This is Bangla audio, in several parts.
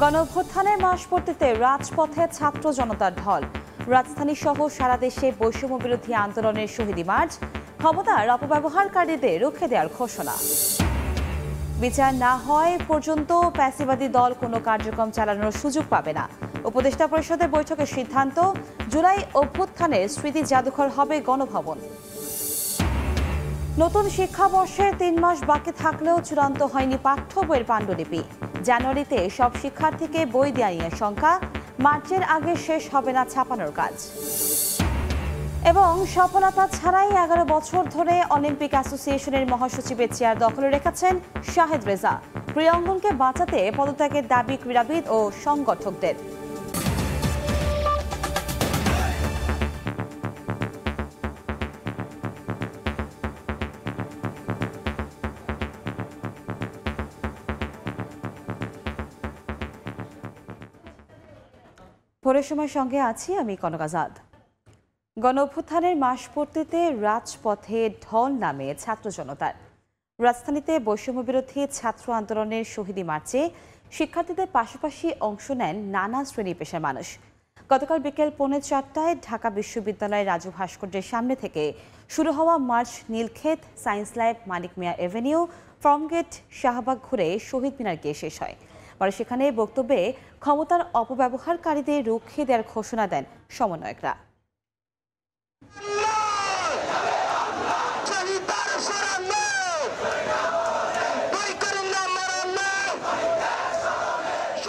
গণঅভ্যুত্থানের মাসপূর্তিতে রাজপথে ছাত্র জনতার ঢল। রাজধানী সহ সারা দেশে বৈষম্য বিরোধী আন্দোলনের শহীদি মার্চ, ক্ষমতার অপব্যবহারকারীদের রুখে দেওয়ার ঘোষণা। বিচার না হয় পর্যন্ত ফ্যাসিবাদী দল কোনো কার্যক্রম চালানোর সুযোগ পাবে না। উপদেষ্টা পরিষদের বৈঠকের সিদ্ধান্ত, জুলাই অভ্যুত্থানের স্মৃতি জাদুঘর হবে গণভবন। নতুন শিক্ষাবর্ষের ৩ মাস বাকি থাকলেও চূড়ান্ত হয়নি পাঠ্য বইয়ের পাণ্ডুলিপি। জানুয়ারিতে সব শিক্ষার্থীকে বই দেওয়া নিয়ে শঙ্কা, মার্চের আগে শেষ হবে না ছাপানোর কাজ। এবং সফলতা ছাড়াই ১১ বছর ধরে অলিম্পিক অ্যাসোসিয়েশনের মহাসচিবের চেয়ার দখলে রেখেছেন শাহেদ রেজা। ক্রীড়াঙ্গনকে বাঁচাতে পদত্যাগের দাবি ক্রীড়াবিদ ও সংগঠকদের। ভোরের সময় সঙ্গে আছি আমি কনক আজাদ। গণঅভ্যুত্থানের মাসপূর্তিতে রাজপথে ঢল নামে ছাত্র জনতার। রাজধানীতে বৈষম্য বিরোধী ছাত্র আন্দোলনের শহীদি মার্চে শিক্ষার্থীদের পাশাপাশি অংশ নেন নানা শ্রেণী পেশার মানুষ। গতকাল বিকেল 4:45টায় ঢাকা বিশ্ববিদ্যালয়ের রাজু ভাস্কর্যের সামনে থেকে শুরু হওয়া মার্চ নীলক্ষেত, সায়েন্স ল্যাব, মানিক মিয়া এভিনিউ, ফার্মগেট, শাহবাগ ঘুরে শহীদ মিনার গিয়ে শেষ হয়। পরে সেখানে বক্তব্যে ক্ষমতার অপব্যবহারকারীদের রুখে দেওয়ার ঘোষণা দেন সমন্বয়করা।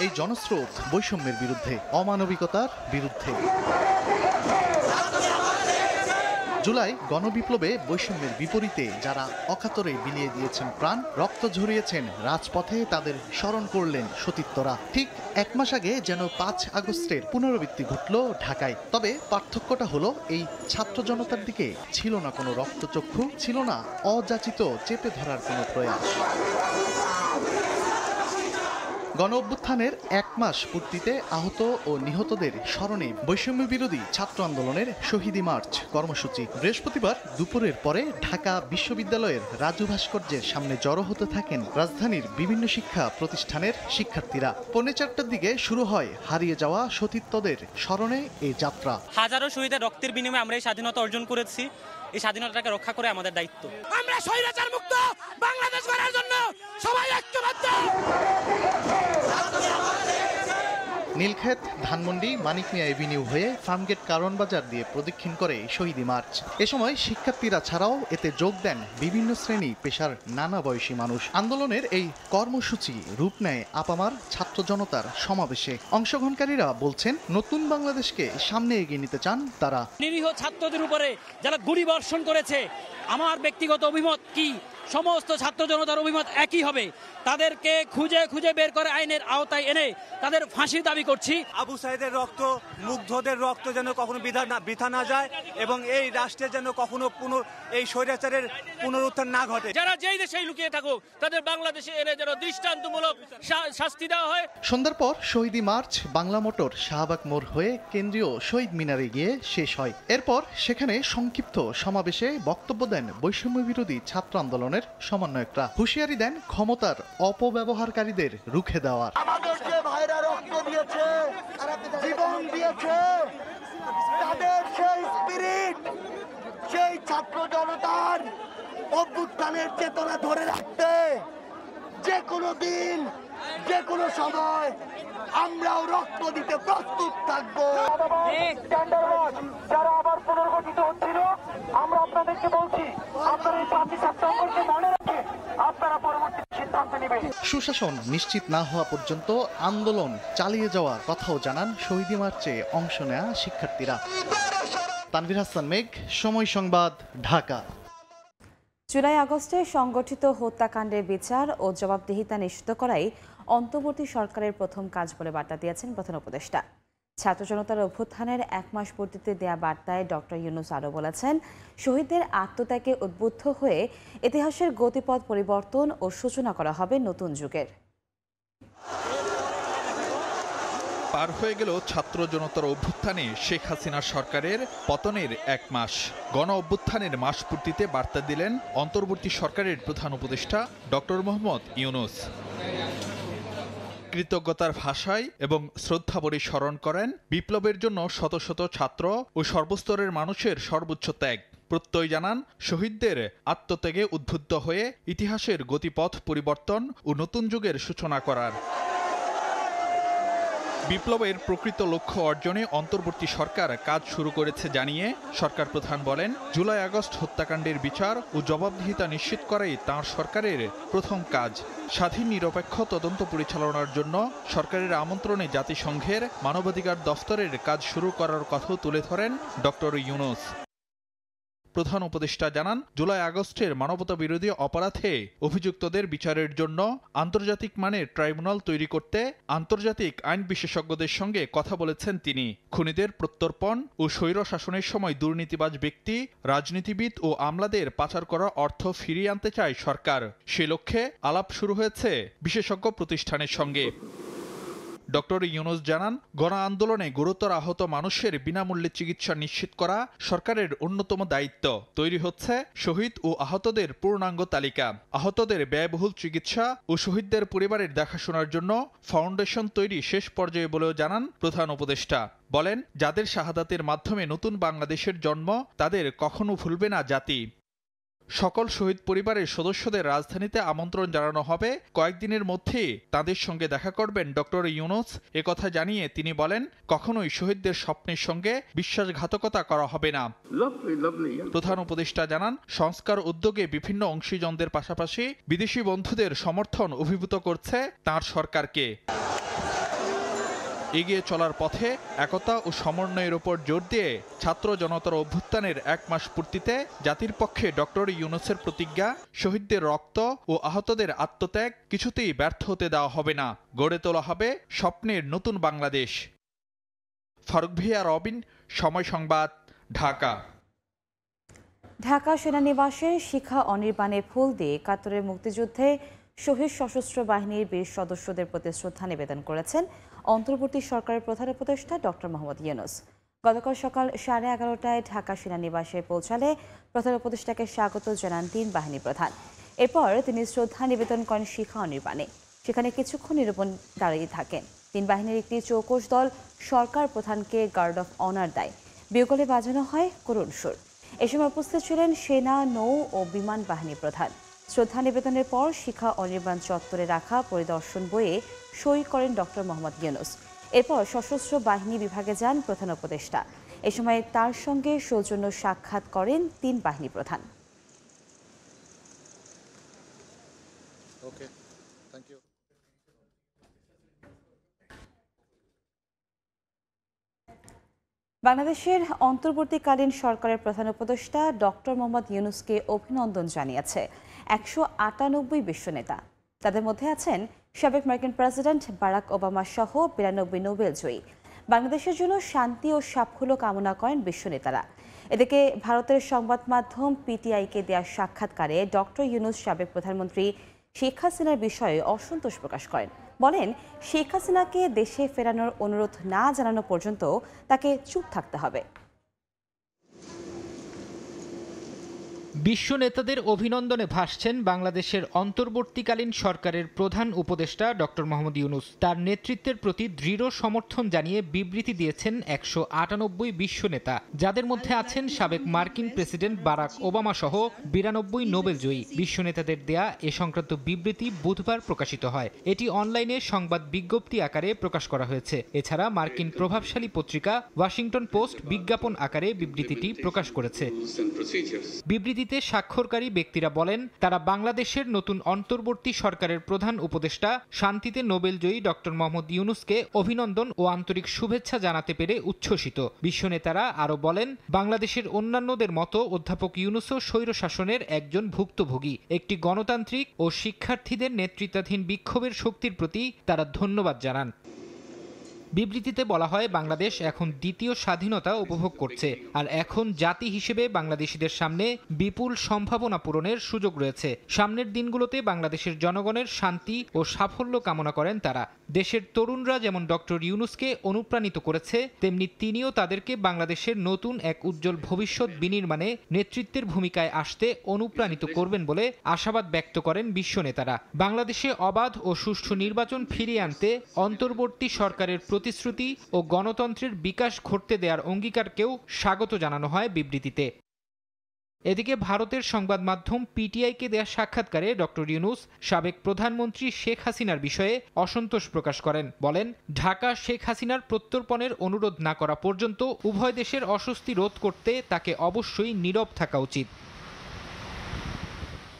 এই জনস্রোত বৈষম্যের বিরুদ্ধে, অমানবিকতার বিরুদ্ধে। জুলাই গণবিপ্লবে বৈষম্যের বিপরীতে যারা অকাতরে বিলিয়ে দিয়েছেন প্রাণ, রক্ত ঝরিয়েছেন রাজপথে, তাদের স্মরণ করলেন সতীর্থরা। ঠিক 1 মাস আগে যেন 5 আগস্টের পুনরাবৃত্তি ঘটল ঢাকায়। তবে পার্থক্যটা হলো, এই ছাত্র জনতার দিকে ছিল না কোনো রক্তচক্ষু, ছিল না অযাচিত চেপে ধরার কোনো প্রয়াস। গণঅভ্যুত্থানের 1 মাস পূর্তিতে আহত ও নিহতদের স্মরণে বৈষম্য বিরোধী ছাত্র আন্দোলনের শহীদি মার্চ কর্মসূচি। বৃহস্পতিবার দুপুরের পরে ঢাকা বিশ্ববিদ্যালয়ের রাজু ভাস্কর্যের সামনে জড়ো হতে থাকেন রাজধানীর বিভিন্ন শিক্ষা প্রতিষ্ঠানের শিক্ষার্থীরা। 4:45টার দিকে শুরু হয় হারিয়ে যাওয়া সতীর্থদের স্মরণে এই যাত্রা। হাজারো শহীদের রক্তের বিনিময়ে আমরা এই স্বাধীনতা অর্জন করেছি। এই স্বাধীনতাকে রক্ষা করে আমাদের দায়িত্ব। আমরা স্বৈরাচার মুক্ত বাংলাদেশ গড়ার জন্য সবাই ঐক্যবদ্ধ। নীলক্ষেত, ধানমন্ডি, মানিক মিয়া এভিনিউ হয়ে ফার্মগেট কারওয়ান বাজার দিয়ে প্রদক্ষিণ করে শহীদি মার্চ। এ সময় শিক্ষার্থীরা ছাড়াও এতে যোগ দেন বিভিন্ন শ্রেণী পেশার নানা বয়সী মানুষ। আন্দোলনের এই কর্মসূচি রূপ নেয় আপামার ছাত্র জনতার সমাবেশে। অংশগ্রহণকারীরা বলছেন, নতুন বাংলাদেশকে সামনে এগিয়ে নিতে চান তারা। নিরীহ ছাত্রদের উপরে যারা গুলি বর্ষণ করেছে, আমার ব্যক্তিগত অভিমত কি, সমস্ত ছাত্র জনতার অভিমত একই হবে। তাদেরকে খুঁজে খুঁজে বের করে আইনের আওতায় এনে তাদের ফাঁসির দাবি করছি। আবু সাইদের রক্ত, মুগ্ধদের রক্ত যেন কখনো বৃথা না যায় এবং এই রাষ্ট্রে যেন কখনো এই স্বৈরাচারের পুনরুত্থান না ঘটে। যারা যেই দেশেই লুকিয়ে থাকুক তাদের বাংলাদেশে এনে যেন দৃষ্টান্তমূলক শাস্তি দেওয়া হয়। সন্ধ্যার পর শহীদি মার্চ বাংলা মোটর শাহবাগ মোড় হয়ে কেন্দ্রীয় শহীদ মিনারে গিয়ে শেষ হয়। এরপর সেখানে সংক্ষিপ্ত সমাবেশে বক্তব্য দেন বৈষম্য বিরোধী ছাত্র আন্দোলনের সমন্বয়করা। হুঁশিয়ারি দেন ক্ষমতার অপব্যবহারকারীদের রুখে দেওয়ার। আমাদেরকে ভাইরা রক্ত দিয়েছে, জীবন দিয়েছে, তাদের সেই স্পিরিট, সেই ছাত্র জনতার অভ্যুত্থানের চেতনা ধরে রাখতে যে কোনো দিন, যে কোনো সময় আমরাও রক্ত দিতে প্রস্তুত থাকবো। যারা আবার পুনর্গঠিত হচ্ছিল, আমরা আপনাদেরকে বলছি, আপনারা এই 5ই সেপ্টেম্বরকে মনে রাখে আপনারা পরবর্তী সিদ্ধান্ত নেবেন। সুশাসন নিশ্চিত না হওয়া পর্যন্ত আন্দোলন চালিয়ে যাওয়ার কথাও জানান শহীদি মার্চে অংশ নেয়া শিক্ষার্থীরা। তানভীর হাসান মেঘ, সময় সংবাদ, ঢাকা। জুলাই আগস্টে সংগঠিত হত্যাকাণ্ডের বিচার ও জবাবদিহিতা নিশ্চিত করাই অন্তর্বর্তী সরকারের প্রথম কাজ বলে বার্তা দিয়েছেন প্রধান উপদেষ্টা। ছাত্র জনতার অভ্যুত্থানের 1 মাস পূর্তিতে দেয়া বার্তায় ডক্টর ইউনূস আরও বলেছেন, শহীদদের আত্মত্যাগে উদ্বুদ্ধ হয়ে ইতিহাসের গতিপথ পরিবর্তন ও সূচনা করা হবে নতুন যুগের। পার হয়ে গেল ছাত্র জনতার অভ্যুত্থানে শেখ হাসিনার সরকারের পতনের 1 মাস। গণ অভ্যুত্থানের মাস পূর্তিতে বার্তা দিলেন অন্তর্বর্তী সরকারের প্রধান উপদেষ্টা ডক্টর মোহাম্মদ ইউনূস। কৃতজ্ঞতার ভাষায় এবং শ্রদ্ধাভরে স্মরণ করেন বিপ্লবের জন্য শত শত ছাত্র ও সর্বস্তরের মানুষের সর্বোচ্চ ত্যাগ। প্রত্যয় জানান শহীদদের আত্মত্যাগে উদ্বুদ্ধ হয়ে ইতিহাসের গতিপথ পরিবর্তন ও নতুন যুগের সূচনা করার। বিপ্লবের প্রকৃত লক্ষ্য অর্জনে অন্তর্বর্তী সরকার কাজ শুরু করেছে জানিয়ে সরকার প্রধান বলেন, জুলাই আগস্ট হত্যাকাণ্ডের বিচার ও জবাবদিহিতা নিশ্চিত করাই তাঁর সরকারের প্রথম কাজ। স্বাধীন নিরপেক্ষ তদন্ত পরিচালনার জন্য সরকারের আমন্ত্রণে জাতিসংঘের মানবাধিকার দফতরের কাজ শুরু করার কথাও তুলে ধরেন ডক্টর ইউনূস। প্রধান উপদেষ্টা জানান, জুলাই আগস্টের মানবতা বিরোধী অপরাধে অভিযুক্তদের বিচারের জন্য আন্তর্জাতিক মানের ট্রাইব্যুনাল তৈরি করতে আন্তর্জাতিক আইন বিশেষজ্ঞদের সঙ্গে কথা বলেছেন তিনি। খুনিদের প্রত্যর্পণ ও স্বৈর শাসনের সময় দুর্নীতিবাজ ব্যক্তি, রাজনীতিবিদ ও আমলাদের পাচার করা অর্থ ফিরিয়ে আনতে চায় সরকার। সে লক্ষ্যে আলাপ শুরু হয়েছে বিশেষজ্ঞ প্রতিষ্ঠানের সঙ্গে। ডক্টর ইউনূস জানান, গণ আন্দোলনে গুরুতর আহত মানুষের বিনামূল্যে চিকিৎসা নিশ্চিত করা সরকারের অন্যতম দায়িত্ব। তৈরি হচ্ছে শহীদ ও আহতদের পূর্ণাঙ্গ তালিকা। আহতদের ব্যয়বহুল চিকিৎসা ও শহীদদের পরিবারের দেখাশোনার জন্য ফাউন্ডেশন তৈরি শেষ পর্যায়ে বলেও জানান প্রধান উপদেষ্টা। বলেন, যাদের শাহাদাতের মাধ্যমে নতুন বাংলাদেশের জন্ম, তাদের কখনো ভুলবে না জাতি। সকল শহীদ পরিবারের সদস্যদের রাজধানীতে আমন্ত্রণ জানানো হবে। কয়েকদিনের মধ্যেই তাদের সঙ্গে দেখা করবেন ডক্টর ইউনূস। একথা জানিয়ে তিনি বলেন, কখনোই শহীদদের স্বপ্নের সঙ্গে বিশ্বাসঘাতকতা করা হবে না। প্রধান উপদেষ্টা জানান, সংস্কার উদ্যোগে বিভিন্ন অংশীজনদের পাশাপাশি বিদেশি বন্ধুদের সমর্থন অভিভূত করছে তাঁর সরকারকে। এগিয়ে চলার পথে একতা ও সমন্বয়ের উপর জোর দিয়ে ছাত্র জনতার অভ্যুত্থানের 1 মাস পূর্তিতে জাতির পক্ষে ডক্টর ইউনূসের প্রতিজ্ঞা, শহীদদের রক্ত ও আহতদের আত্মত্যাগ কিছুতেই ব্যর্থ হতে দেওয়া হবে না। গড়ে তোলা হবে স্বপ্নের নতুন বাংলাদেশ। ফারুক ভিয়া, রবিন, সময় সংবাদ, ঢাকা। ঢাকা সেনানিবাসে শিখা অনির্বাণে ফুল দিয়ে ৭১-এর মুক্তিযুদ্ধে শহীদ সশস্ত্র বাহিনীর বীর সদস্যদের প্রতি শ্রদ্ধা নিবেদন করেছেন অন্তর্বর্তী সরকারের প্রধান উপদেষ্টা ডক্টর মোহাম্মদ ইউনূস। গতকাল সকাল 11:30টায় ঢাকা সেনানিবাসে পৌঁছালে প্রধান উপদেষ্টাকে স্বাগত জানান ৩ বাহিনী প্রধান। এরপর তিনি শ্রদ্ধা নিবেদন করেন শিখা অনির্বাণে। সেখানে কিছুক্ষণ নিরূপণ দাঁড়িয়ে থাকেন। ৩ বাহিনীর একটি চৌকস দল সরকার প্রধানকে গার্ড অফ অনার দেয়। বিগলে বাজানো হয় করুণ সুর। এ সময় উপস্থিত ছিলেন সেনা, নৌ ও বিমান বাহিনী প্রধান। শ্রদ্ধা নিবেদনের পর শিখা অনির্বাণ চত্বরে রাখা পরিদর্শন বইয়ে সই করেন ডক্টর মোহাম্মদ ইউনূস। এরপর সশস্ত্র বাহিনী বিভাগে যান প্রধান উপদেষ্টা। এ সময় তার সঙ্গে সৌজন্য সাক্ষাৎ করেন ৩ বাহিনী প্রধান। বাংলাদেশের অন্তর্বর্তীকালীন সরকারের প্রধান উপদেষ্টা ডক্টর মোহাম্মদ ইউনূসকে অভিনন্দন জানিয়েছে ১৯৮ বিশ্ব নেতা। তাদের মধ্যে আছেন সাবেক মার্কিন প্রেসিডেন্ট বারাক ওবামা সহ ৯২ নোবেল জয়ী। বাংলাদেশের জন্য শান্তি ও সাফল্য কামনা করেন বিশ্ব নেতারা। এদিকে ভারতের সংবাদ মাধ্যম পিটিআইকে দেওয়া সাক্ষাৎকারে ডক্টর ইউনূস সাবেক প্রধানমন্ত্রী শেখ হাসিনার বিষয়ে অসন্তোষ প্রকাশ করেন। বলেন, শেখ হাসিনাকে দেশে ফেরানোর অনুরোধ না জানানো পর্যন্ত তাকে চুপ থাকতে হবে। বিশ্ব নেতাদের অভিনন্দনে ভাসছেন বাংলাদেশের অন্তর্বর্তীকালীন সরকারের প্রধান উপদেষ্টা ডক্টর মোহাম্মদ ইউনূস। তার নেতৃত্বের প্রতি দৃঢ় সমর্থন জানিয়ে বিবৃতি দিয়েছেন ১৯৮ বিশ্ব নেতা, যাদের মধ্যে আছেন সাবেক মার্কিন প্রেসিডেন্ট বারাক ওবামা সহ ৯২ নোবেল জয়ী। বিশ্ব নেতাদের দেয়া এ সংক্রান্ত বিবৃতি বুধবার প্রকাশিত হয়। এটি অনলাইনে সংবাদ বিজ্ঞপ্তি আকারে প্রকাশ করা হয়েছে। এছাড়া মার্কিন প্রভাবশালী পত্রিকা ওয়াশিংটন পোস্ট বিজ্ঞাপন আকারে বিবৃতিটি প্রকাশ করেছে। বিবৃতিতে স্বাক্ষরকারী ব্যক্তিরা বলেন, তারা বাংলাদেশের নতুন অন্তর্বর্তী সরকারের প্রধান উপদেষ্টা, শান্তিতে নোবেল জয়ী ডক্টর মোহাম্মদ ইউনূসকে অভিনন্দন ও আন্তরিক শুভেচ্ছা জানাতে পেরে উচ্ছ্বসিত। বিশ্ব নেতারা আরও বলেন, বাংলাদেশের অন্যান্যদের মতো অধ্যাপক ইউনূসও স্বৈর শাসনের একজন ভুক্তভোগী। একটি গণতান্ত্রিক ও শিক্ষার্থীদের নেতৃত্বাধীন বিক্ষোভের শক্তির প্রতি তারা ধন্যবাদ জানান। বিবৃতিতে বলা হয়, বাংলাদেশ এখন দ্বিতীয় স্বাধীনতা উপভোগ করছে, আর এখন জাতি হিসেবে বাংলাদেশিদের সামনে বিপুল সম্ভাবনা পূরণের সুযোগ রয়েছে। সামনের দিনগুলোতে বাংলাদেশের জনগণের শান্তি ও সাফল্য কামনা করেন তারা। দেশের তরুণরা যেমন ডক্টর ইউনূসকে অনুপ্রাণিত করেছে, তেমনি তিনিও তাদেরকে বাংলাদেশের নতুন এক উজ্জ্বল ভবিষ্যৎ বিনির্মাণে নেতৃত্বের ভূমিকায় আসতে অনুপ্রাণিত করবেন বলে আশাবাদ ব্যক্ত করেন বিশ্ব নেতারা। বাংলাদেশে অবাধ ও সুষ্ঠু নির্বাচন ফিরিয়ে আনতে অন্তর্বর্তী সরকারের প্রতিশ্রুতি ও গণতন্ত্রের বিকাশ ঘটতে দেওয়ার অঙ্গীকারকেও স্বাগত জানানো হয় বিবৃতিতে। এদিকে ভারতের সংবাদ মাধ্যম পিটিআইকে দেয়া সাক্ষাৎকারে ডক্টর ইউনূস সাবেক প্রধানমন্ত্রী শেখ হাসিনার বিষয়ে অসন্তোষ প্রকাশ করেন। বলেন, ঢাকা শেখ হাসিনার প্রত্যর্পণের অনুরোধ না করা পর্যন্ত উভয় দেশের অস্বস্তি রোধ করতে তাকে অবশ্যই নীরব থাকা উচিত।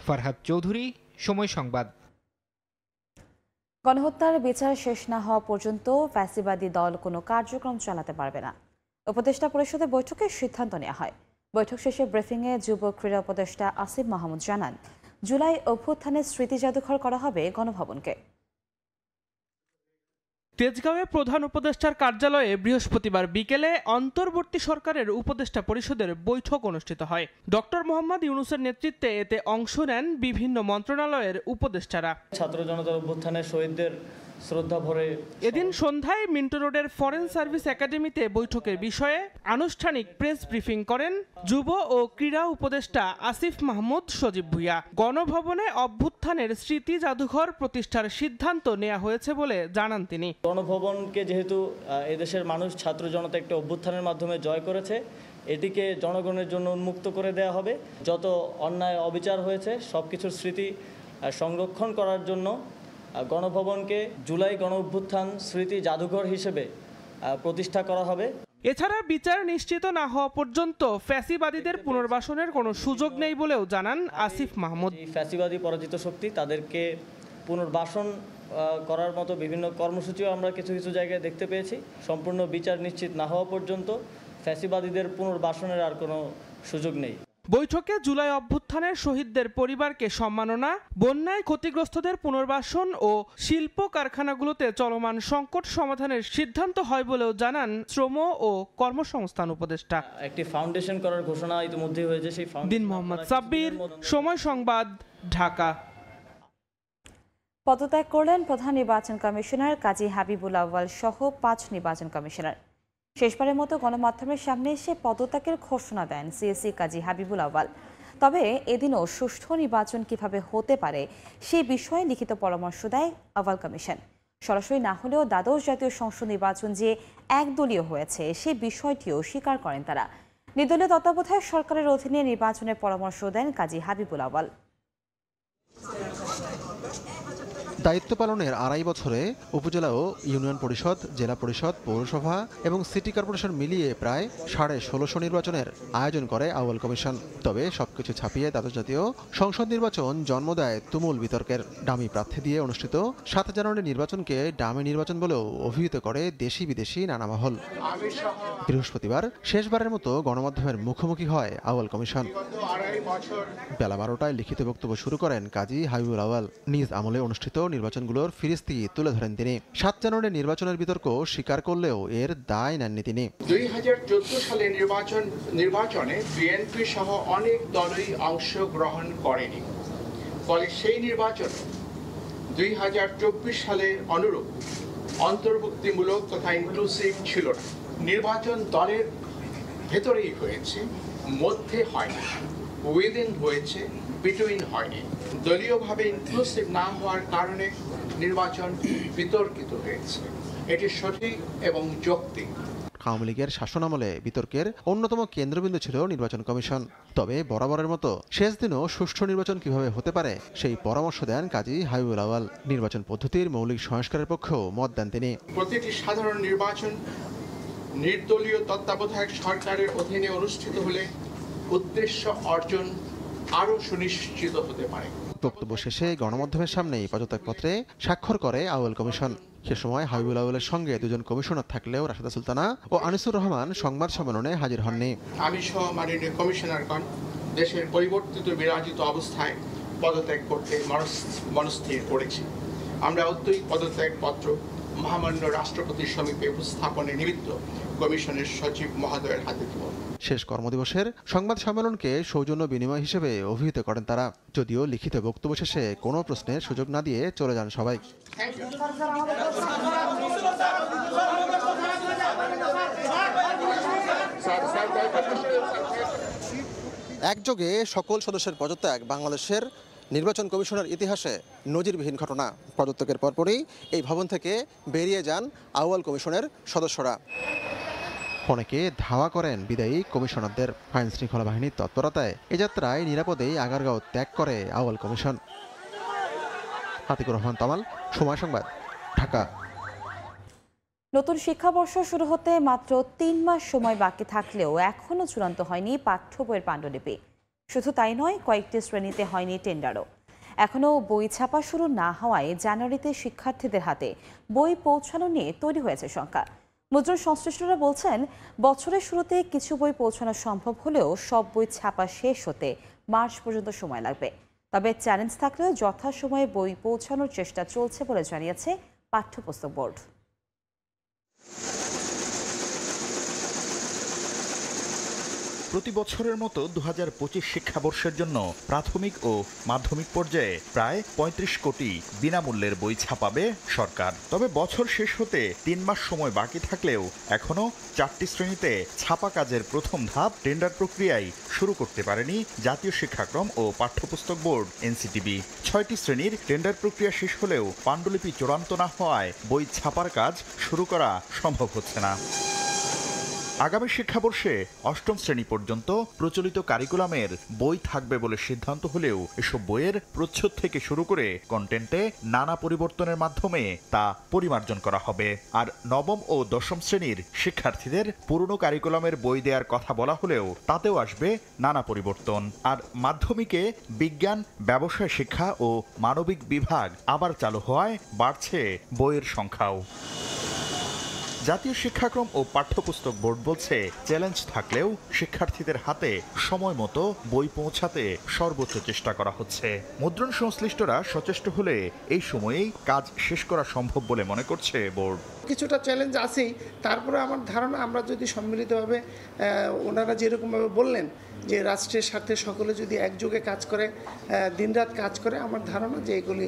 ফারহাদ চৌধুরী, সময় সংবাদ। গণহত্যার বিচার শেষ না হওয়া পর্যন্ত ফ্যাসিবাদী দল কোনো কার্যক্রম চালাতে পারবে না। উপদেষ্টা পরিষদের বৈঠকে সিদ্ধান্ত নেওয়া হয়। বৈঠক শেষে ব্রিফিংয়ে যুব ক্রীড়া উপদেষ্টা আসিফ মাহমুদ জানান, জুলাই অভ্যুত্থানের স্মৃতি জাদুঘর করা হবে গণভবনকে। তেজগাঁওয়ে প্রধান উপদেষ্টার কার্যালয়ে বৃহস্পতিবার বিকেলে অন্তর্বর্তী সরকারের উপদেষ্টা পরিষদের বৈঠক অনুষ্ঠিত হয়। ডক্টর মোহাম্মদ ইউনূসের নেতৃত্বে এতে অংশ নেন বিভিন্ন মন্ত্রণালয়ের উপদেষ্টারা। ছাত্র জনতার অভ্যুত্থানের শহীদদের শ্রদ্ধা ভরে এদিন সন্ধ্যায় মিন্টো রোডের ফরেন সার্ভিস একাডেমিতে বৈঠকের বিষয়ে আনুষ্ঠানিক প্রেস ব্রিফিং করেন যুব ও ক্রীড়া উপদেষ্টা আসিফ মাহমুদ সজীব ভুঁইয়া। গণভবনে অভ্যুত্থানের স্মৃতি জাদুঘর প্রতিষ্ঠার সিদ্ধান্ত নেওয়া হয়েছে বলে জানান তিনি। গণভবনকে যেহেতু এদেশের মানুষ ছাত্র জনতা একটা অভ্যুত্থানের মাধ্যমে জয় করেছে, এটিকে জনগণের জন্য উন্মুক্ত করে দেওয়া হবে। যত অন্যায় অবিচার হয়েছে সবকিছুর স্মৃতি সংরক্ষণ করার জন্য গণভবনকে জুলাই গণ অভ্যুত্থান স্মৃতি জাদুঘর হিসেবে প্রতিষ্ঠা করা হবে। এছাড়া বিচার নিশ্চিত না হওয়া পর্যন্ত ফ্যাসিবাদীদের পুনর্বাসনের কোনো সুযোগ নেই বলেও জানান আসিফ মাহমুদ। ফ্যাসিবাদী পরাজিত শক্তি, তাদেরকে পুনর্বাসন করার মতো বিভিন্ন কর্মসূচিও আমরা কিছু কিছু জায়গায় দেখতে পেয়েছি। সম্পূর্ণ বিচার নিশ্চিত না হওয়া পর্যন্ত ফ্যাসিবাদীদের পুনর্বাসনের আর কোনো সুযোগ নেই। বৈঠকে জুলাই অভ্যুত্থানের শহীদদের পরিবারকে সম্মাননা, বন্যায় ক্ষতিগ্রস্তদের পুনর্বাসন ও শিল্প কারখানাগুলোতে চলমান সংকট সমাধানের সিদ্ধান্ত হয় বলেও জানান শ্রম ও কর্মসংস্থান উপদেষ্টা। একটি ফাউন্ডেশন করার ঘোষণা ইতিমধ্যে হয়েছে। সেই দিন মোহাম্মদ সাব্বির, সময় সংবাদ, ঢাকা। পদত্যাগ করলেন প্রধান নির্বাচন কমিশনার কাজী হাবিবুল আউয়াল সহ 5 নির্বাচন কমিশনার। শেষবারের মতো গণমাধ্যমের সামনে এসে পদত্যাগের ঘোষণা দেন সিএসি কাজী হাবিবুল আউয়াল। তবে এদিনও সুষ্ঠু নির্বাচন কিভাবে হতে পারে সেই বিষয়ে লিখিত পরামর্শ দেয় আউয়াল কমিশন। সরাসরি না হলেও দ্বাদশ জাতীয় সংসদ নির্বাচন যে একদলীয় হয়েছে সেই বিষয়টিও স্বীকার করেন তারা। নির্দলীয় তত্ত্বাবধায়ক সরকারের অধীনে নির্বাচনের পরামর্শ দেন কাজী হাবিবুল আউয়াল। দায়িত্ব পালনের 2.5 বছরে উপজেলা ও ইউনিয়ন পরিষদ, জেলা পরিষদ, পৌরসভা এবং সিটি কর্পোরেশন মিলিয়ে প্রায় 1650 নির্বাচনের আয়োজন করে আউয়াল কমিশন। তবে সবকিছু ছাপিয়ে দ্বাদশ জাতীয় সংসদ নির্বাচন জন্ম দেয় তুমুল বিতর্কের। ডামি প্রার্থী দিয়ে অনুষ্ঠিত 7 জানুয়ারির নির্বাচনকে ডামি নির্বাচন বলেও অভিহিত করে দেশি বিদেশি নানা মহল। বৃহস্পতিবার শেষবারের মতো গণমাধ্যমের মুখোমুখি হয় আউয়াল কমিশন। বেলা 12টায় লিখিত বক্তব্য শুরু করেন কাজী হাবিবুল আউয়াল। নিজ আমলে অনুষ্ঠিত নির্বাচনগুলোর ফিরিস্তি তুলে ধরেন তিনি। 7 জানুয়ারির নির্বাচনের বিতর্ক স্বীকার করলেও এর দায় নেননি তিনি। 2014 সালের নির্বাচনে বিএনপি সহ অনেক দলই অংশগ্রহণ করেনি। ফলে সেই নির্বাচন 2024 সালের অনুরূপ অন্তর্ভুক্তিমূলক তথা ইনক্লুসিভ ছিল না। নির্বাচন দলের ভেতরেই হয়েছে, মধ্যে হয়নি, উইদিন হয়েছে, বিটুইন হয়নি। দলীয়ভাবে ইনক্লুসিভ না হওয়ার কারণে নির্বাচন বিতর্কিত হয়েছে। এটি সঠিক এবং যৌক্তিক। আওয়ামী লীগের শাসনামলে বিতর্কের অন্যতম কেন্দ্রবিন্দু ছিল নির্বাচন কমিশন। তবে বরাবরের মতো শেষ দিনও সুষ্ঠু নির্বাচন কিভাবে হতে পারে সেই পরামর্শ দেন কাজী হাবিবুল আউয়াল। নির্বাচন পদ্ধতির মৌলিক সংস্কারের পক্ষেও মত দেন তিনি। প্রতিটি সাধারণ নির্বাচন নির্দলীয় তত্ত্বাবধায়ক সরকারের অধীনে অনুষ্ঠিত হলে উদ্দেশ্য অর্জন আরও সুনিশ্চিত হতে পারে। বক্তব্য শেষে গণমাধ্যমের সামনেই পদত্যাগপত্রে স্বাক্ষর করে আউয়াল কমিশন। সে সময় হাবিবুল আউয়ালের সঙ্গে 2 জন কমিশনার থাকলেও রাশেদা সুলতানা ও আনিসুর রহমান সংবাদ সম্মেলনে হাজির হননি। আমি সহ মাননীয় কমিশনারগণ দেশের পরিবর্তিত বিরাজিত অবস্থায় পদত্যাগ করতে মনস্থির করেছি। আমরা অত্যই পদত্যাগপত্র মহামান্য রাষ্ট্রপতির সমীপে উপস্থাপনের নিমিত্ত কমিশনের সচিব মহোদয়ের হাতে দেব। শেষ কর্মদিবসের সংবাদ সম্মেলনকে সৌজন্য বিনিময় হিসেবে অভিহিত করেন তারা। যদিও লিখিত বক্তব্য শেষে কোনো প্রশ্নের সুযোগ না দিয়ে চলে যান সবাই। একযোগে সকল সদস্যের পদত্যাগ বাংলাদেশের নির্বাচন কমিশনের ইতিহাসে নজিরবিহীন ঘটনা। পদত্যাগের পরপরই এই ভবন থেকে বেরিয়ে যান আউয়াল কমিশনের সদস্যরা। অনেকে ধাওয়া করেন বিদায়ী কমিশনারদের। আইন শৃঙ্খলা বাহিনীর তৎপরতায় এ যাত্রায় নিরাপদেই আগারগাঁও ত্যাগ করে আউয়াল কমিশন। আতিকুর রহমান তামাল, সময় সংবাদ, ঢাকা। নতুন শিক্ষাবর্ষ শুরু হতে মাত্র ৩ মাস সময় বাকি থাকলেও এখনও চূড়ান্ত হয়নি পাঠ্য বইয়ের পাণ্ডুলিপি। শুধু তাই নয়, কয়েকটি শ্রেণীতে হয়নি টেন্ডারও। এখনও বই ছাপা শুরু না হওয়ায় জানুয়ারিতে শিক্ষার্থীদের হাতে বই পৌঁছানো নিয়ে তৈরি হয়েছে শঙ্কা। মুদ্রণ সংশ্লিষ্টরা বলছেন, বছরের শুরুতে কিছু বই পৌঁছানো সম্ভব হলেও সব বই ছাপা শেষ হতে মার্চ পর্যন্ত সময় লাগবে। তবে চ্যালেঞ্জ থাকলেও যথাসময়ে বই পৌঁছানোর চেষ্টা চলছে বলে জানিয়েছে পাঠ্যপুস্তক বোর্ড। প্রতি বছরের মতো 2025 শিক্ষাবর্ষের জন্য প্রাথমিক ও মাধ্যমিক পর্যায়ে প্রায় 35 কোটি বিনামূল্যের বই ছাপাবে সরকার। তবে বছর শেষ হতে 3 মাস সময় বাকি থাকলেও এখনও 4টি শ্রেণীতে ছাপা কাজের প্রথম ধাপ টেন্ডার প্রক্রিয়ায় শুরু করতে পারেনি জাতীয় শিক্ষাক্রম ও পাঠ্যপুস্তক বোর্ড এনসিটিবি। 6টি শ্রেণীর টেন্ডার প্রক্রিয়া শেষ হলেও পাণ্ডুলিপি চূড়ান্ত না হওয়ায় বই ছাপার কাজ শুরু করা সম্ভব হচ্ছে না। আগামী শিক্ষাবর্ষে 8ম শ্রেণী পর্যন্ত প্রচলিত কারিকুলামের বই থাকবে বলে সিদ্ধান্ত হলেও এসব বইয়ের প্রচ্ছদ থেকে শুরু করে কন্টেন্টে নানা পরিবর্তনের মাধ্যমে তা পরিমার্জন করা হবে। আর 9ম ও 10ম শ্রেণীর শিক্ষার্থীদের পুরনো কারিকুলামের বই দেওয়ার কথা বলা হলেও তাতেও আসবে নানা পরিবর্তন। আর মাধ্যমিকে বিজ্ঞান, ব্যবসায় শিক্ষা ও মানবিক বিভাগ আবার চালু হওয়ায় বাড়ছে বইয়ের সংখ্যাও। জাতীয় শিক্ষাক্রম ও পাঠ্যপুস্তক বোর্ড বলছে, চ্যালেঞ্জ থাকলেও শিক্ষার্থীদের হাতে সময় মতো বই পৌঁছাতে সর্বোচ্চ চেষ্টা করা হচ্ছে। মুদ্রণ সংশ্লিষ্টরা সচেষ্ট হলে এই সময়েই কাজ শেষ করা সম্ভব বলে মনে করছে বোর্ড। কিছুটা চ্যালেঞ্জ আছেই, তারপরে আমার ধারণা আমরা যদি সম্মিলিতভাবে ওনারা যেরকমভাবে বললেন যে রাষ্ট্রের স্বার্থে সকলে যদি একযোগে কাজ করে, দিনরাত কাজ করে, আমার ধারণা যে এগুলি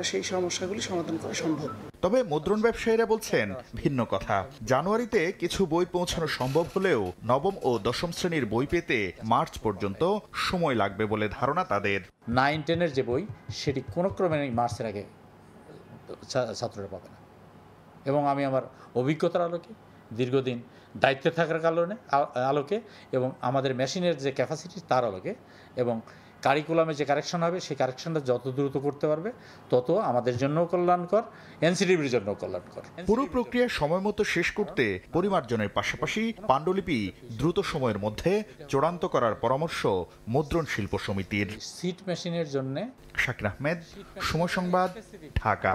সেই সমস্যাগুলি সমাধান করা সম্ভব। তবে মুদ্রণ ব্যবসায়ীরা বলছেন ভিন্ন কথা। জানুয়ারিতে কিছু বই পৌঁছানো সম্ভব হলেও 9ম ও 10ম শ্রেণীর বই পেতে মার্চ পর্যন্ত সময় লাগবে বলে ধারণা তাদের। 9-10-এর যে বই সেটি কোনো ক্রমে মার্চের আগে ছাত্ররা পাবে না। এবং আমি আমার অভিজ্ঞতার আলোকে, দীর্ঘদিন দায়িত্বে থাকার কারণে আলোকে এবং আমাদের মেশিনের যে ক্যাপাসিটি তার আলোকে এবং কারিকুলামে যে কারেকশন হবে সেই কারেকশনটা যত দ্রুত করতে পারবে তত আমাদের জন্য কল্যাণকর, এনসিটিভির জন্য কল্যাণকর। পুরো প্রক্রিয়া সময় মতো শেষ করতে পরিমার্জনের পাশাপাশি পাণ্ডুলিপি দ্রুত সময়ের মধ্যে চূড়ান্ত করার পরামর্শ মুদ্রণ শিল্প সমিতির। সিট মেশিনের জন্য শাকির আহমেদ, সময় সংবাদ, ঢাকা।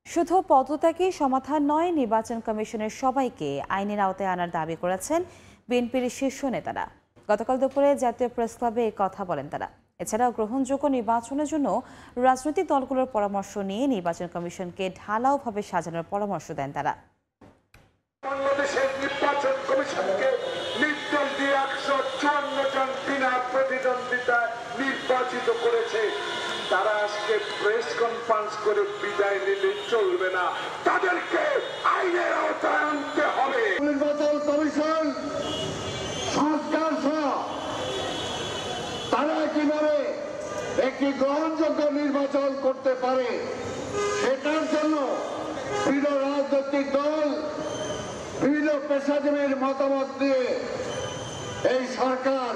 শুধু পদত্যাগই সমাধান নয়, নির্বাচন কমিশনের সবাইকে আইনের আওতায় আনার দাবি করেছেন বিএনপির শীর্ষ নেতারা। গতকাল দুপুরে জাতীয় প্রেস ক্লাবে এই কথা বলেন তারা। এছাড়াও গ্রহণযোগ্য নির্বাচনের জন্য রাজনৈতিক দলগুলোর পরামর্শ নিয়ে নির্বাচন কমিশনকে ঢালাওভাবে সাজানোর পরামর্শ দেন তারা। বাংলাদেশের নির্বাচন কমিশনকে নির্দেশ দিয়ে 154 জন বিনা প্রতিদ্বন্দ্বিতায় নির্বাচিত করেছে। তারা আজকে প্রেস কনফারেন্স করে বিদায় নিলে চলবে না, তাদেরকে আইনের আওতায় আনতে হবে। নির্বাচন কমিশন সংস্কার সহ তারা কিভাবে একটি গ্রহণযোগ্য নির্বাচন করতে পারে সেটার জন্য বিভিন্ন রাজনৈতিক দল, বিভিন্ন পেশাজীবীর মতামত দিয়ে এই সরকার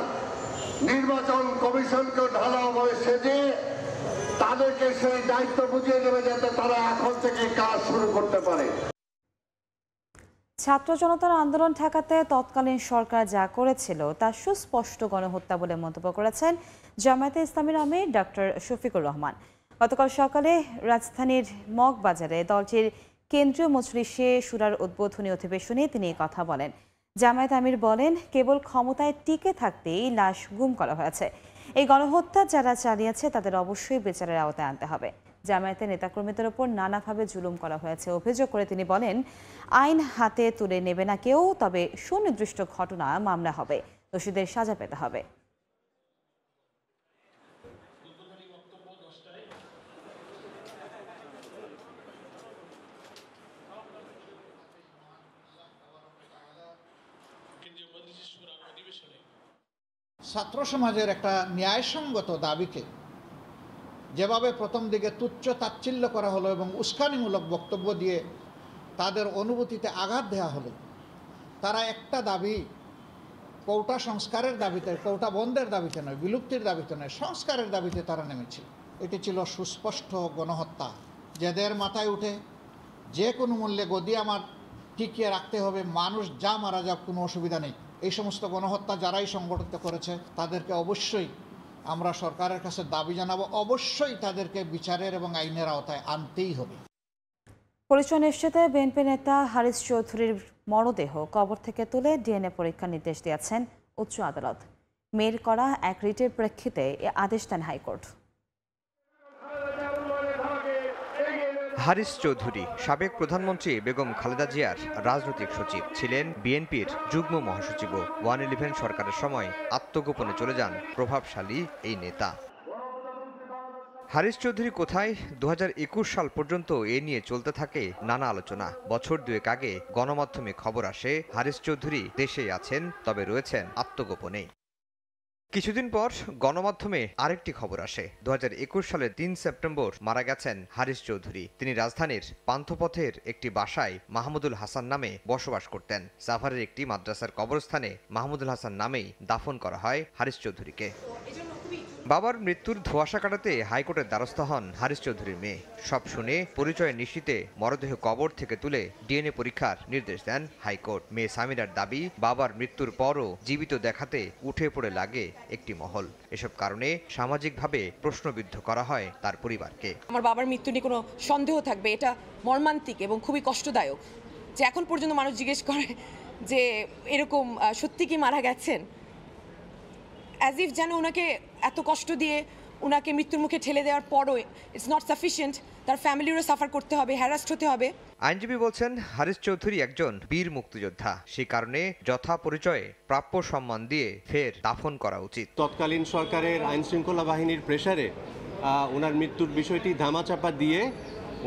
নির্বাচন কমিশনকে ঢালাওভাবে সেজে তাদেরকে সেই দায়িত্ব বুঝিয়ে দেবে যাতে তারা এখন থেকে কাজ শুরু করতে পারে। ছাত্র জনতার আন্দোলন ঠেকাতে তৎকালীন সরকার যা করেছিল তা সুস্পষ্ট গণহত্যা বলে মন্তব্য করেছেন জামায়াতে ইসলামীর আমির ডক্টর শফিকুর রহমান। গতকাল সকালে রাজধানীর মগবাজারে দলটির কেন্দ্রীয় মজলিসে শুরার উদ্বোধনী অধিবেশনে তিনি এই কথা বলেন। জামায়াত আমির বলেন, কেবল ক্ষমতায় টিকে থাকতেই লাশ গুম করা হয়েছে। এই গণহত্যা যারা চালিয়েছে তাদের অবশ্যই বিচারের আওতায় আনতে হবে। জামায়াতের নেতাকর্মীদের ওপর নানাভাবে জুলুম করা হয়েছে অভিযোগ করে তিনি বলেন, আইন হাতে তুলে নেবে না কেউ, তবে সুনির্দিষ্ট ঘটনা মামলা হবে, দোষীদের সাজা পেতে হবে। ছাত্র সমাজের একটা ন্যায়সঙ্গত দাবিকে যেভাবে প্রথম দিকে তুচ্ছ তাচ্ছিল্য করা হলো এবং উস্কানিমূলক বক্তব্য দিয়ে তাদের অনুভূতিতে আঘাত দেওয়া হলো, তারা একটা দাবি কোটা সংস্কারের দাবিতে, কোটা বন্ধের দাবিতে নয়, বিলুপ্তির দাবিতে নয়, সংস্কারের দাবিতে তারা নেমেছিল। এটি ছিল সুস্পষ্ট গণহত্যা, যাদের মাথায় উঠে যে কোনো মূল্যে গদি আমার টিকিয়ে রাখতে হবে, মানুষ যা মারা যাক কোনো অসুবিধা নেই। এই সমস্ত গণহত্যা যারাই সংগঠিত করেছে তাদেরকে অবশ্যই আমরা সরকারের কাছে দাবি জানাবো, অবশ্যই তাদেরকে বিচারের এবং আইনের আওতায় আনতেই হবে। পরিচয় নিশ্চিতে বিএনপি নেতা হারিস চৌধুরীর মরদেহ কবর থেকে তুলে ডিএনএ পরীক্ষার নির্দেশ দিয়েছেন উচ্চ আদালত। মেয়ের করা এক রিটের প্রেক্ষিতে এ আদেশ দেন হাইকোর্ট। হারিস চৌধুরী সাবেক প্রধানমন্ত্রী বেগম খালেদা জিয়ার রাজনৈতিক সচিব ছিলেন, বিএনপির যুগ্ম মহাসচিবও। 111 সরকারের সময় আত্মগোপনে চলে যান প্রভাবশালী এই নেতা। হারিস চৌধুরী কোথায়? 2021 সাল পর্যন্ত এ নিয়ে চলতে থাকে নানা আলোচনা। বছর দুয়েক আগে গণমাধ্যমে খবর আসে হারিস চৌধুরী দেশেই আছেন, তবে রয়েছেন আত্মগোপনে। কিছুদিন পর গণমাধ্যমে আরেকটি খবর আসে, 2021 সালের 3 সেপ্টেম্বর মারা গেছেন হারিস চৌধুরী। তিনি রাজধানীর পান্থপথের একটি বাসায় মাহমুদুল হাসান নামে বসবাস করতেন। সাভারের একটি মাদ্রাসার কবরস্থানে মাহমুদুল হাসান নামেই দাফন করা হয় হারিস চৌধুরীকে। বাবার মৃত্যুর ধোঁয়াশা কাটাতে হাইকোর্টের দ্বারস্থ হন হারিস চৌধুরীর মেয়ে। সব শুনে পরিচয় নিশ্চিতে মরদেহ কবর থেকে তুলে ডিএনএ পরীক্ষার নির্দেশ দেন হাইকোর্ট। মেয়ে সামিরার দাবি, বাবার মৃত্যুর পরও জীবিত দেখাতে উঠে পড়ে লাগে একটি মহল। এসব কারণে সামাজিকভাবে প্রশ্নবিদ্ধ করা হয় তার পরিবারকে। আমার বাবার মৃত্যু নিয়ে কোনো সন্দেহ থাকবে, এটা মর্মান্তিক এবং খুবই কষ্টদায়ক যে এখন পর্যন্ত মানুষ জিজ্ঞেস করে যে এরকম সত্যি কি মারা গেছেন, অ্যাজ ইফ যেন ওনাকে এত কষ্ট দিয়ে ওনাকে মৃত্যুর মুখে ঠেলে দেওয়ার পরও ইটস নট সাফিসিয়েন্ট, তার ফ্যামিলিরও সাফার করতে হবে, হ্যারাস্ট হতে হবে। আইনজীবী বলছেন, হারিস চৌধুরী একজন বীর মুক্তিযোদ্ধা, সেই কারণে যথা পরিচয়ে প্রাপ্য সম্মান দিয়ে ফের দাফন করা উচিত। তৎকালীন সরকারের আইন শৃঙ্খলা বাহিনীর প্রেসারে ওনার মৃত্যুর বিষয়টি ধামাচাপা দিয়ে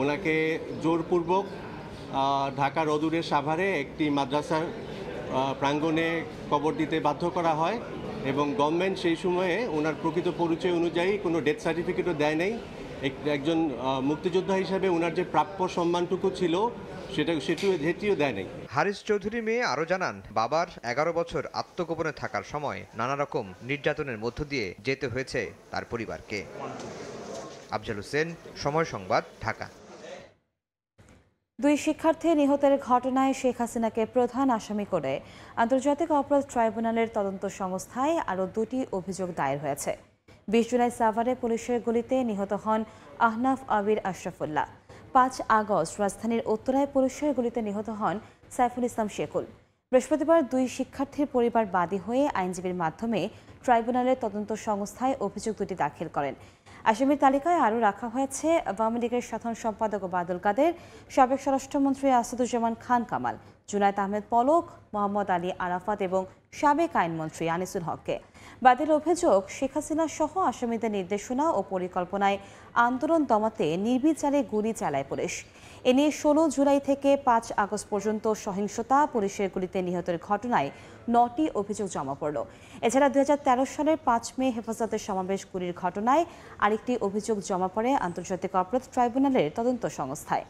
ওনাকে জোরপূর্বক ঢাকার অদূরে সাভারে একটি মাদ্রাসার প্রাঙ্গণে কবর দিতে বাধ্য করা হয় এবং গভর্নমেন্ট সেই সময়ে ওনার প্রকৃত পরিচয় অনুযায়ী কোনো ডেথ সার্টিফিকেটও দেয় নাই। একজন মুক্তিযোদ্ধা হিসাবে ওনার যে প্রাপ্য সম্মানটুকু ছিল সেটিও দেয় নাই। হারিস চৌধুরী মেয়ে আরও জানান, বাবার 11 বছর আত্মগোপনে থাকার সময় নানা রকম নির্যাতনের মধ্য দিয়ে যেতে হয়েছে তার পরিবারকে। আফজাল হোসেন, সময় সংবাদ, ঢাকা। দুই শিক্ষার্থী নিহতের ঘটনায় শেখ হাসিনাকে প্রধান আসামি করে আন্তর্জাতিক অপরাধ ট্রাইব্যুনালের তদন্ত সংস্থায় আরও 2টি অভিযোগ দায়ের হয়েছে। 20 জুলাই সাভারে পুলিশের গুলিতে নিহত হন আহনাফ আবির আশরাফুল্লাহ। 5 আগস্ট রাজধানীর উত্তরায় পুলিশের গুলিতে নিহত হন সাইফুল ইসলাম শেকুল। বৃহস্পতিবার দুই শিক্ষার্থীর পরিবার বাদী হয়ে আইনজীবীর মাধ্যমে ট্রাইব্যুনালের তদন্ত সংস্থায় অভিযোগ 2টি দাখিল করেন। আসামির তালিকায় আরও রাখা হয়েছে আওয়ামী লীগের সাধারণ সম্পাদক ওবায়দুল কাদের, সাবেক স্বরাষ্ট্রমন্ত্রী আসাদুজ্জামান খান কামাল, জুনায়েদ আহমেদ পলক, মোহাম্মদ আলী আরাফাত এবং সাবেক আইনমন্ত্রী আনিসুল হককে। বাদীর অভিযোগ, শেখ হাসিনা সহ আসামিদের নির্দেশনা ও পরিকল্পনায় আন্দোলন দমাতে নির্বিচারে গুলি চালায় পুলিশ। এ নিয়ে 16 জুলাই থেকে 5 আগস্ট পর্যন্ত সহিংসতা, পুলিশের গুলিতে নিহতের ঘটনায় 9টি অভিযোগ জমা পড়ল। এছাড়া 2013 সালের 5 মে হেফাজতের সমাবেশ গুলির ঘটনায় আরেকটি অভিযোগ জমা পড়ে আন্তর্জাতিক অপরাধ ট্রাইব্যুনালের তদন্ত সংস্থায়।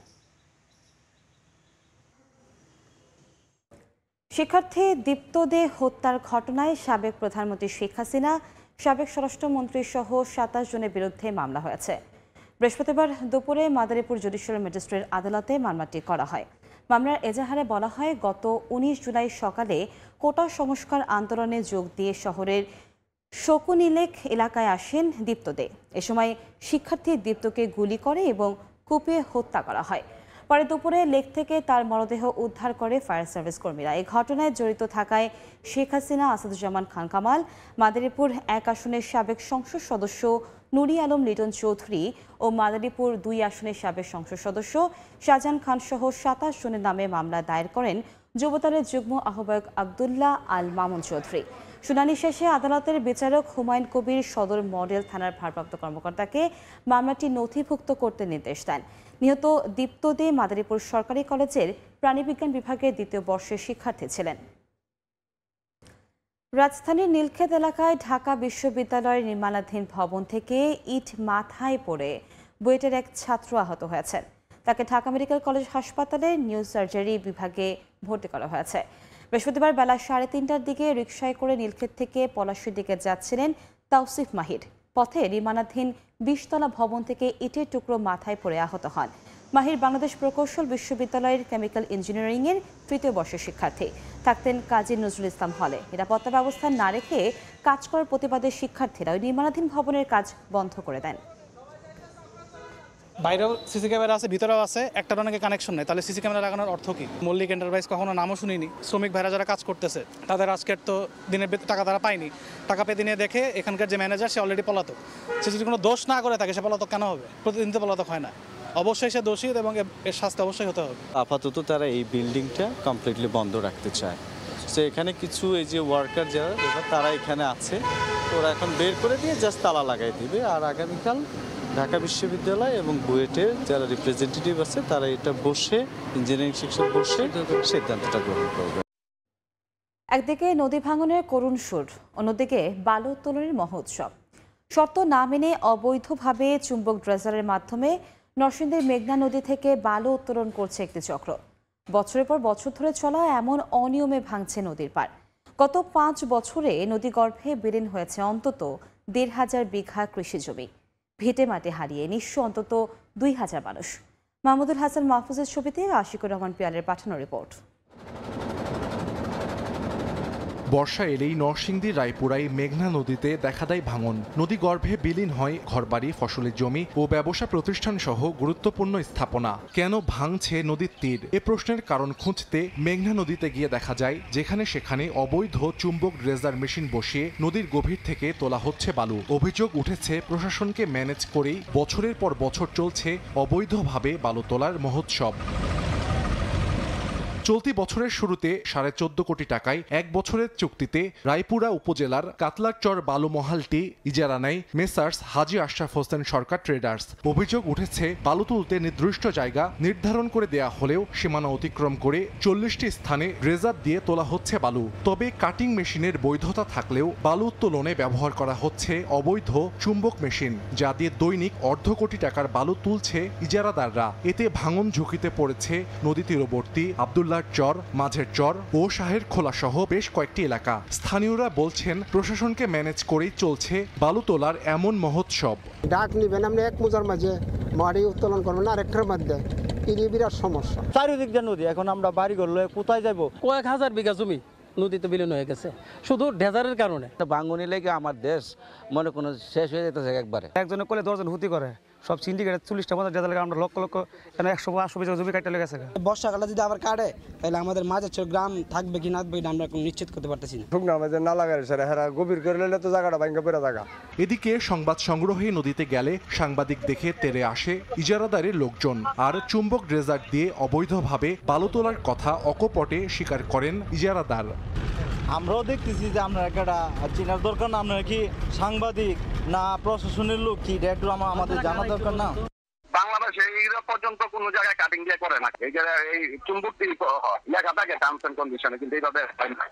শিক্ষার্থী দীপ্ত দে হত্যার ঘটনায় সাবেক প্রধানমন্ত্রী শেখ হাসিনা, সাবেক স্বরাষ্ট্রমন্ত্রী সহ 27 জনের বিরুদ্ধে মামলা হয়েছে। বৃহস্পতিবার দুপুরে মাদারীপুর জুডিশিয়াল ম্যাজিস্ট্রেট আদালতে মামলাটি করা হয়। মামলার এজাহারে বলা হয়, গত 19 জুলাই সকালে কোটা সংস্কার আন্দোলনে যোগ দিয়ে শহরের শকুনিলেক এলাকায় আসেন দীপ্ত দে। এ সময় শিক্ষার্থী দীপ্তকে গুলি করে এবং কুপিয়ে হত্যা করা হয়। পরে দুপুরে লেক থেকে তার মরদেহ উদ্ধার করে ফায়ার সার্ভিস কর্মীরা। এই ঘটনায় জড়িত থাকায় শেখ হাসিনা, আসাদুজ্জামান খান কামাল, মাদারীপুর 1 আসনের সাবেক সংসদ সদস্য নুরি আলম লিটন চৌধুরী ও মাদারীপুর 2 আসনের সাবেক সংসদ সদস্য শাহজাহান খান সহ 27 জনের নামে মামলা দায়ের করেন যুবদলের যুগ্ম আহ্বায়ক আব্দুল্লাহ আল মামুন চৌধুরী। শুনানি শেষে আদালতের বিচারক হুমায়ুন কবির সদর মডেল থানার ভারপ্রাপ্ত কর্মকর্তাকে মামলাটি নথিভুক্ত করতে নির্দেশ দেন। নিহত দীপ্ত দে মাদারীপুর সরকারি কলেজের প্রাণীবিজ্ঞান বিভাগের 2য় বর্ষের শিক্ষার্থী ছিলেন। রাজধানীর নীলক্ষেত এলাকায় ঢাকা বিশ্ববিদ্যালয়ের নির্মাণাধীন ভবন থেকে ইট মাথায় পড়ে বুয়েটের এক ছাত্র আহত হয়েছেন। তাকে ঢাকা মেডিকেল কলেজ হাসপাতালে নিউ সার্জারি বিভাগে ভর্তি করা হয়েছে। বৃহস্পতিবার বেলা 3:30টার দিকে রিকশায় করে নীলক্ষেত থেকে পলাশীর দিকে যাচ্ছিলেন তাওসিফ মাহির। পথে নির্মাণাধীন 20তলা ভবন থেকে ইটের টুকরো মাথায় পড়ে আহত হন। মাহির বাংলাদেশ প্রকৌশল বিশ্ববিদ্যালয়ের কেমিক্যাল ইঞ্জিনিয়ারিংয়ের 3য় বর্ষের শিক্ষার্থী। থাকতেন কাজী নজরুল ইসলাম হলে। নিরাপত্তা ব্যবস্থা না রেখে কাজ করার প্রতিবাদে শিক্ষার্থীরা ওই নির্মাণাধীন ভবনের কাজ বন্ধ করে দেন। বাইরেও সিসি ক্যামেরা আছে, ভিতরেও আছে, একটার অনেকে কানেকশন নেই, তাহলে সিসি ক্যামেরা লাগানোর অর্থ কি? মল্লিক এন্টারপ্রাইজ কখনো নামও শুনিনি। শ্রমিক ভাইরা যারা কাজ করতেছে তাদের আজকের তো দিনের টাকা তারা পায়নি, টাকা পেয়ে দিনে দেখে এখানকার যে ম্যানেজার সে অলরেডি পলাতক। সে যদি কোনো দোষ না করে থাকে সে পলাতক কেন হবে? প্রতিদিন তো পলাতক হয় না। অবশ্যই সে দোষী এবং এর শাস্তি অবশ্যই হতে হবে। আপাতত তারা এই বিল্ডিংটা কমপ্লিটলি বন্ধ রাখতে চায়। সো এখানে কিছু এই যে ওয়ার্কার যারা তারা এখানে আছে, ওরা এখন বের করে দিয়ে জাস্ট তালা লাগাই দিবে। আর আগামীকাল ঢাকা বিশ্ববিদ্যালয় এবং বুয়েটের যারা রিপ্রেজেন্টেটিভ আছে তারা এটা বসে ইঞ্জিনিয়ারিং সেকশন বসে সিদ্ধান্তটা গ্রহণ করবে। একদিকে নদী ভাঙনের করুণ সুর, অন্যদিকে বালু উত্তোলনের মহোৎসব। শর্ত না মেনে অবৈধভাবে চুম্বক ড্রেজারের মাধ্যমে নরসিংদীর মেঘনা নদী থেকে বালু উত্তোলন করছে একটি চক্র। বছরের পর বছর ধরে চলা এমন অনিয়মে ভাঙছে নদীর পাড়। গত 5 বছরে নদীগর্ভে বিলীন হয়েছে অন্তত 1,500 বিঘা কৃষি জমি। ভিটে মাটি হারিয়ে নিঃস্ব অন্তত 2,000 মানুষ। মাহমুদুল হাসান মাহফুজের ছবিতে আশিকুর রহমান পিয়ালের পাঠানো রিপোর্ট। বর্ষা এলেই নরসিংদীর রায়পুরায় মেঘনা নদীতে দেখা দেয় ভাঙন। নদী গর্ভে বিলীন হয় ঘরবাড়ি, ফসলের জমি ও ব্যবসা প্রতিষ্ঠান সহ গুরুত্বপূর্ণ স্থাপনা। কেন ভাঙছে নদীর তীর? এ প্রশ্নের কারণ খুঁজতে মেঘনা নদীতে গিয়ে দেখা যায় যেখানে সেখানে অবৈধ চুম্বক ড্রেজার মেশিন বসিয়ে নদীর গভীর থেকে তোলা হচ্ছে বালু। অভিযোগ উঠেছে প্রশাসনকে ম্যানেজ করেই বছরের পর বছর চলছে অবৈধভাবে বালু তোলার মহোৎসব। চলতি বছরের শুরুতে 14.5 কোটি টাকায় 1 বছরের চুক্তিতে রায়পুরা উপজেলার কাতলারচর বালু মহালটি ইজারা নেয় মেসার্স হাজী আশরাফ হোসেন সরকার ট্রেডার্স। অভিযোগ উঠেছে বালু তুলতে নির্দিষ্ট জায়গা নির্ধারণ করে দেয়া হলেও সীমানা অতিক্রম করে 40টি স্থানে ড্রেজার দিয়ে তোলা হচ্ছে বালু। তবে কাটিং মেশিনের বৈধতা থাকলেও বালু উত্তোলনে ব্যবহার করা হচ্ছে অবৈধ চুম্বক মেশিন, যা দিয়ে দৈনিক 1/2 কোটি টাকার বালু তুলছে ইজারাদাররা। এতে ভাঙন ঝুঁকিতে পড়েছে নদী তীরবর্তী আব্দুল্লাহ চর, মাঝের চর ও শাহের খোলা সহ বেশ কয়েকটি এলাকা। স্থানীয়রা বলছেন প্রশাসনকে ম্যানেজ করেই চলছে বালু তোলার এমন মহোৎসব। ডাক নিবেন আপনি এক মোজার মাঝে মাটি উত্তোলন করবেন না আরেকটার মধ্যে, এই বিরাট সমস্যা। চারিদিক দিয়ে নদী, এখন আমরা বাড়ি ঘর লয়ে কোথায় যাবো? কয়েক হাজার বিঘা জমি নদীতে বিলীন হয়ে গেছে শুধু ডেজারের কারণে। ভাঙনি লেগে আমার দেশ মনে কোনো শেষ হয়ে যেতেছে একবারে। একজনে কোলে 10 জন হুতি করে, সব সিন্ডিকেট 40টা 50 ডেজার লাগে, আমরা লক্ষ লক্ষ 100-500 বিঘা জমি কাটতে লেগেছে। বর্ষাকালে যদি আবার কাটে তাহলে আমাদের মাঝে গ্রাম থাকবে কি না থাকবে আমরা নিশ্চিত করতে পারতেছি না। শুকনা মাঝে না লাগারে স্যার, হেরা গভীর করে নিলে তো জায়গাটা ভাঙা পড়ে জায়গা। এদিকে সংবাদ সংগ্রহে নদীতে গেলে সাংবাদিক দেখে তেরে আসে ইজারাদারের লোকজন। আর চুম্বক ড্রেজার দিয়ে অবৈধভাবে বালু তোলার কথা অকপটে স্বীকার করেন ইজারাদার। আমরাও দেখতেছি যে আমরা একটা চেনার দরকার না, আমরা কি সাংবাদিক না প্রশাসনের লোক, কি এটা একটু আমাদের জানা দরকার না? বাংলাদেশে এইরা পর্যন্ত কোন জায়গায় কাটিং দিয়ে করে না, এই জায়গায় এই চুম্বক দিয়ে লেখা থাকে টার্মস এন্ড কন্ডিশনে, কিন্তু এইভাবে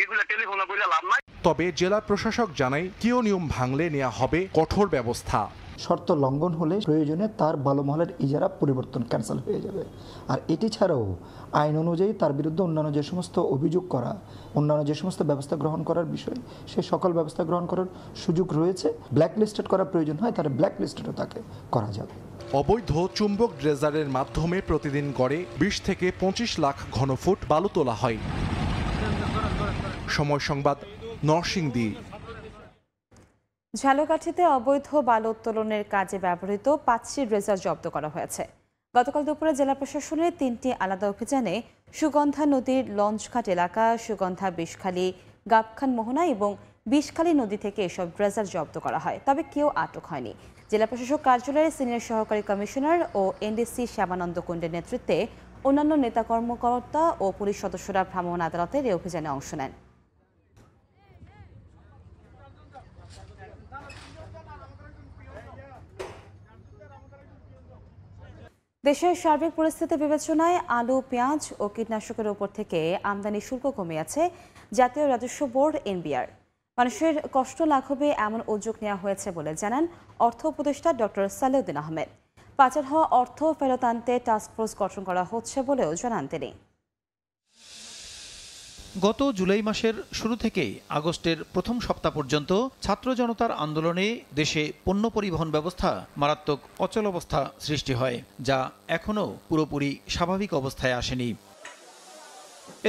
এগুলো টেলিফোনে বলে লাভ নাই। তবে জেলা প্রশাসক জানায় কেউ নিয়ম ভাঙলে নেওয়া হবে কঠোর ব্যবস্থা। শর্ত লঙ্ঘন হলে প্রয়োজনে তার বালুমহলের ইজারা পরিবর্তন ক্যান্সেল হয়ে যাবে। আর এটি ছাড়াও আইন অনুযায়ী তার বিরুদ্ধে অন্যান্য যে সমস্ত অভিযোগ করা, অন্যান্য যে সমস্ত ব্যবস্থা গ্রহণ করার বিষয়, সে সকল ব্যবস্থা গ্রহণ করার সুযোগ রয়েছে। ব্ল্যাক লিস্টেড করার প্রয়োজন হয় তাহলে ব্ল্যাক লিস্টেডও তাকে করা যাবে। অবৈধ চুম্বক ড্রেজারের মাধ্যমে প্রতিদিন গড়ে 20 থেকে 25 লাখ ঘনফুট বালু তোলা হয়। সময় সংবাদ, নরসিংদী। ঝালকাঠিতে অবৈধ বালু উত্তোলনের কাজে ব্যবহৃত 5টি ড্রেজার জব্দ করা হয়েছে। গতকাল দুপুরে জেলা প্রশাসনের 3টি আলাদা অভিযানে সুগন্ধা নদীর লঞ্চঘাট এলাকা, সুগন্ধা বিষখালী, গাবখান মোহনা এবং বিষখালী নদী থেকে এসব ড্রেজার জব্দ করা হয়, তবে কেউ আটক হয়নি। জেলা প্রশাসক কার্যালয়ের সিনিয়র সহকারী কমিশনার ও এনডিসি শ্যামানন্দ কুণ্ডের নেতৃত্বে অন্যান্য নেতা কর্মকর্তা ও পুলিশ সদস্যরা ভ্রাম্যমাণ আদালতের এই অভিযানে অংশ নেন। দেশের সার্বিক পরিস্থিতি বিবেচনায় আলু, পেঁয়াজ ও কীটনাশকের উপর থেকে আমদানি শুল্ক কমিয়েছে জাতীয় রাজস্ব বোর্ড এনবিআর। মানুষের কষ্ট লাঘবে এমন উদ্যোগ নেওয়া হয়েছে বলে জানান অর্থ উপদেষ্টা ডক্টর সালেউদ্দিন আহমেদ। পাচার হওয়া অর্থ ফেরত আনতে টাস্কফোর্স গঠন করা হচ্ছে বলেও জানান তিনি। গত জুলাই মাসের শুরু থেকে আগস্টের প্রথম সপ্তাহ পর্যন্ত ছাত্র জনতার আন্দোলনে দেশে পণ্য পরিবহন ব্যবস্থা মারাত্মক অচলাবস্থা সৃষ্টি হয়, যা এখনও পুরোপুরি স্বাভাবিক অবস্থায় আসেনি।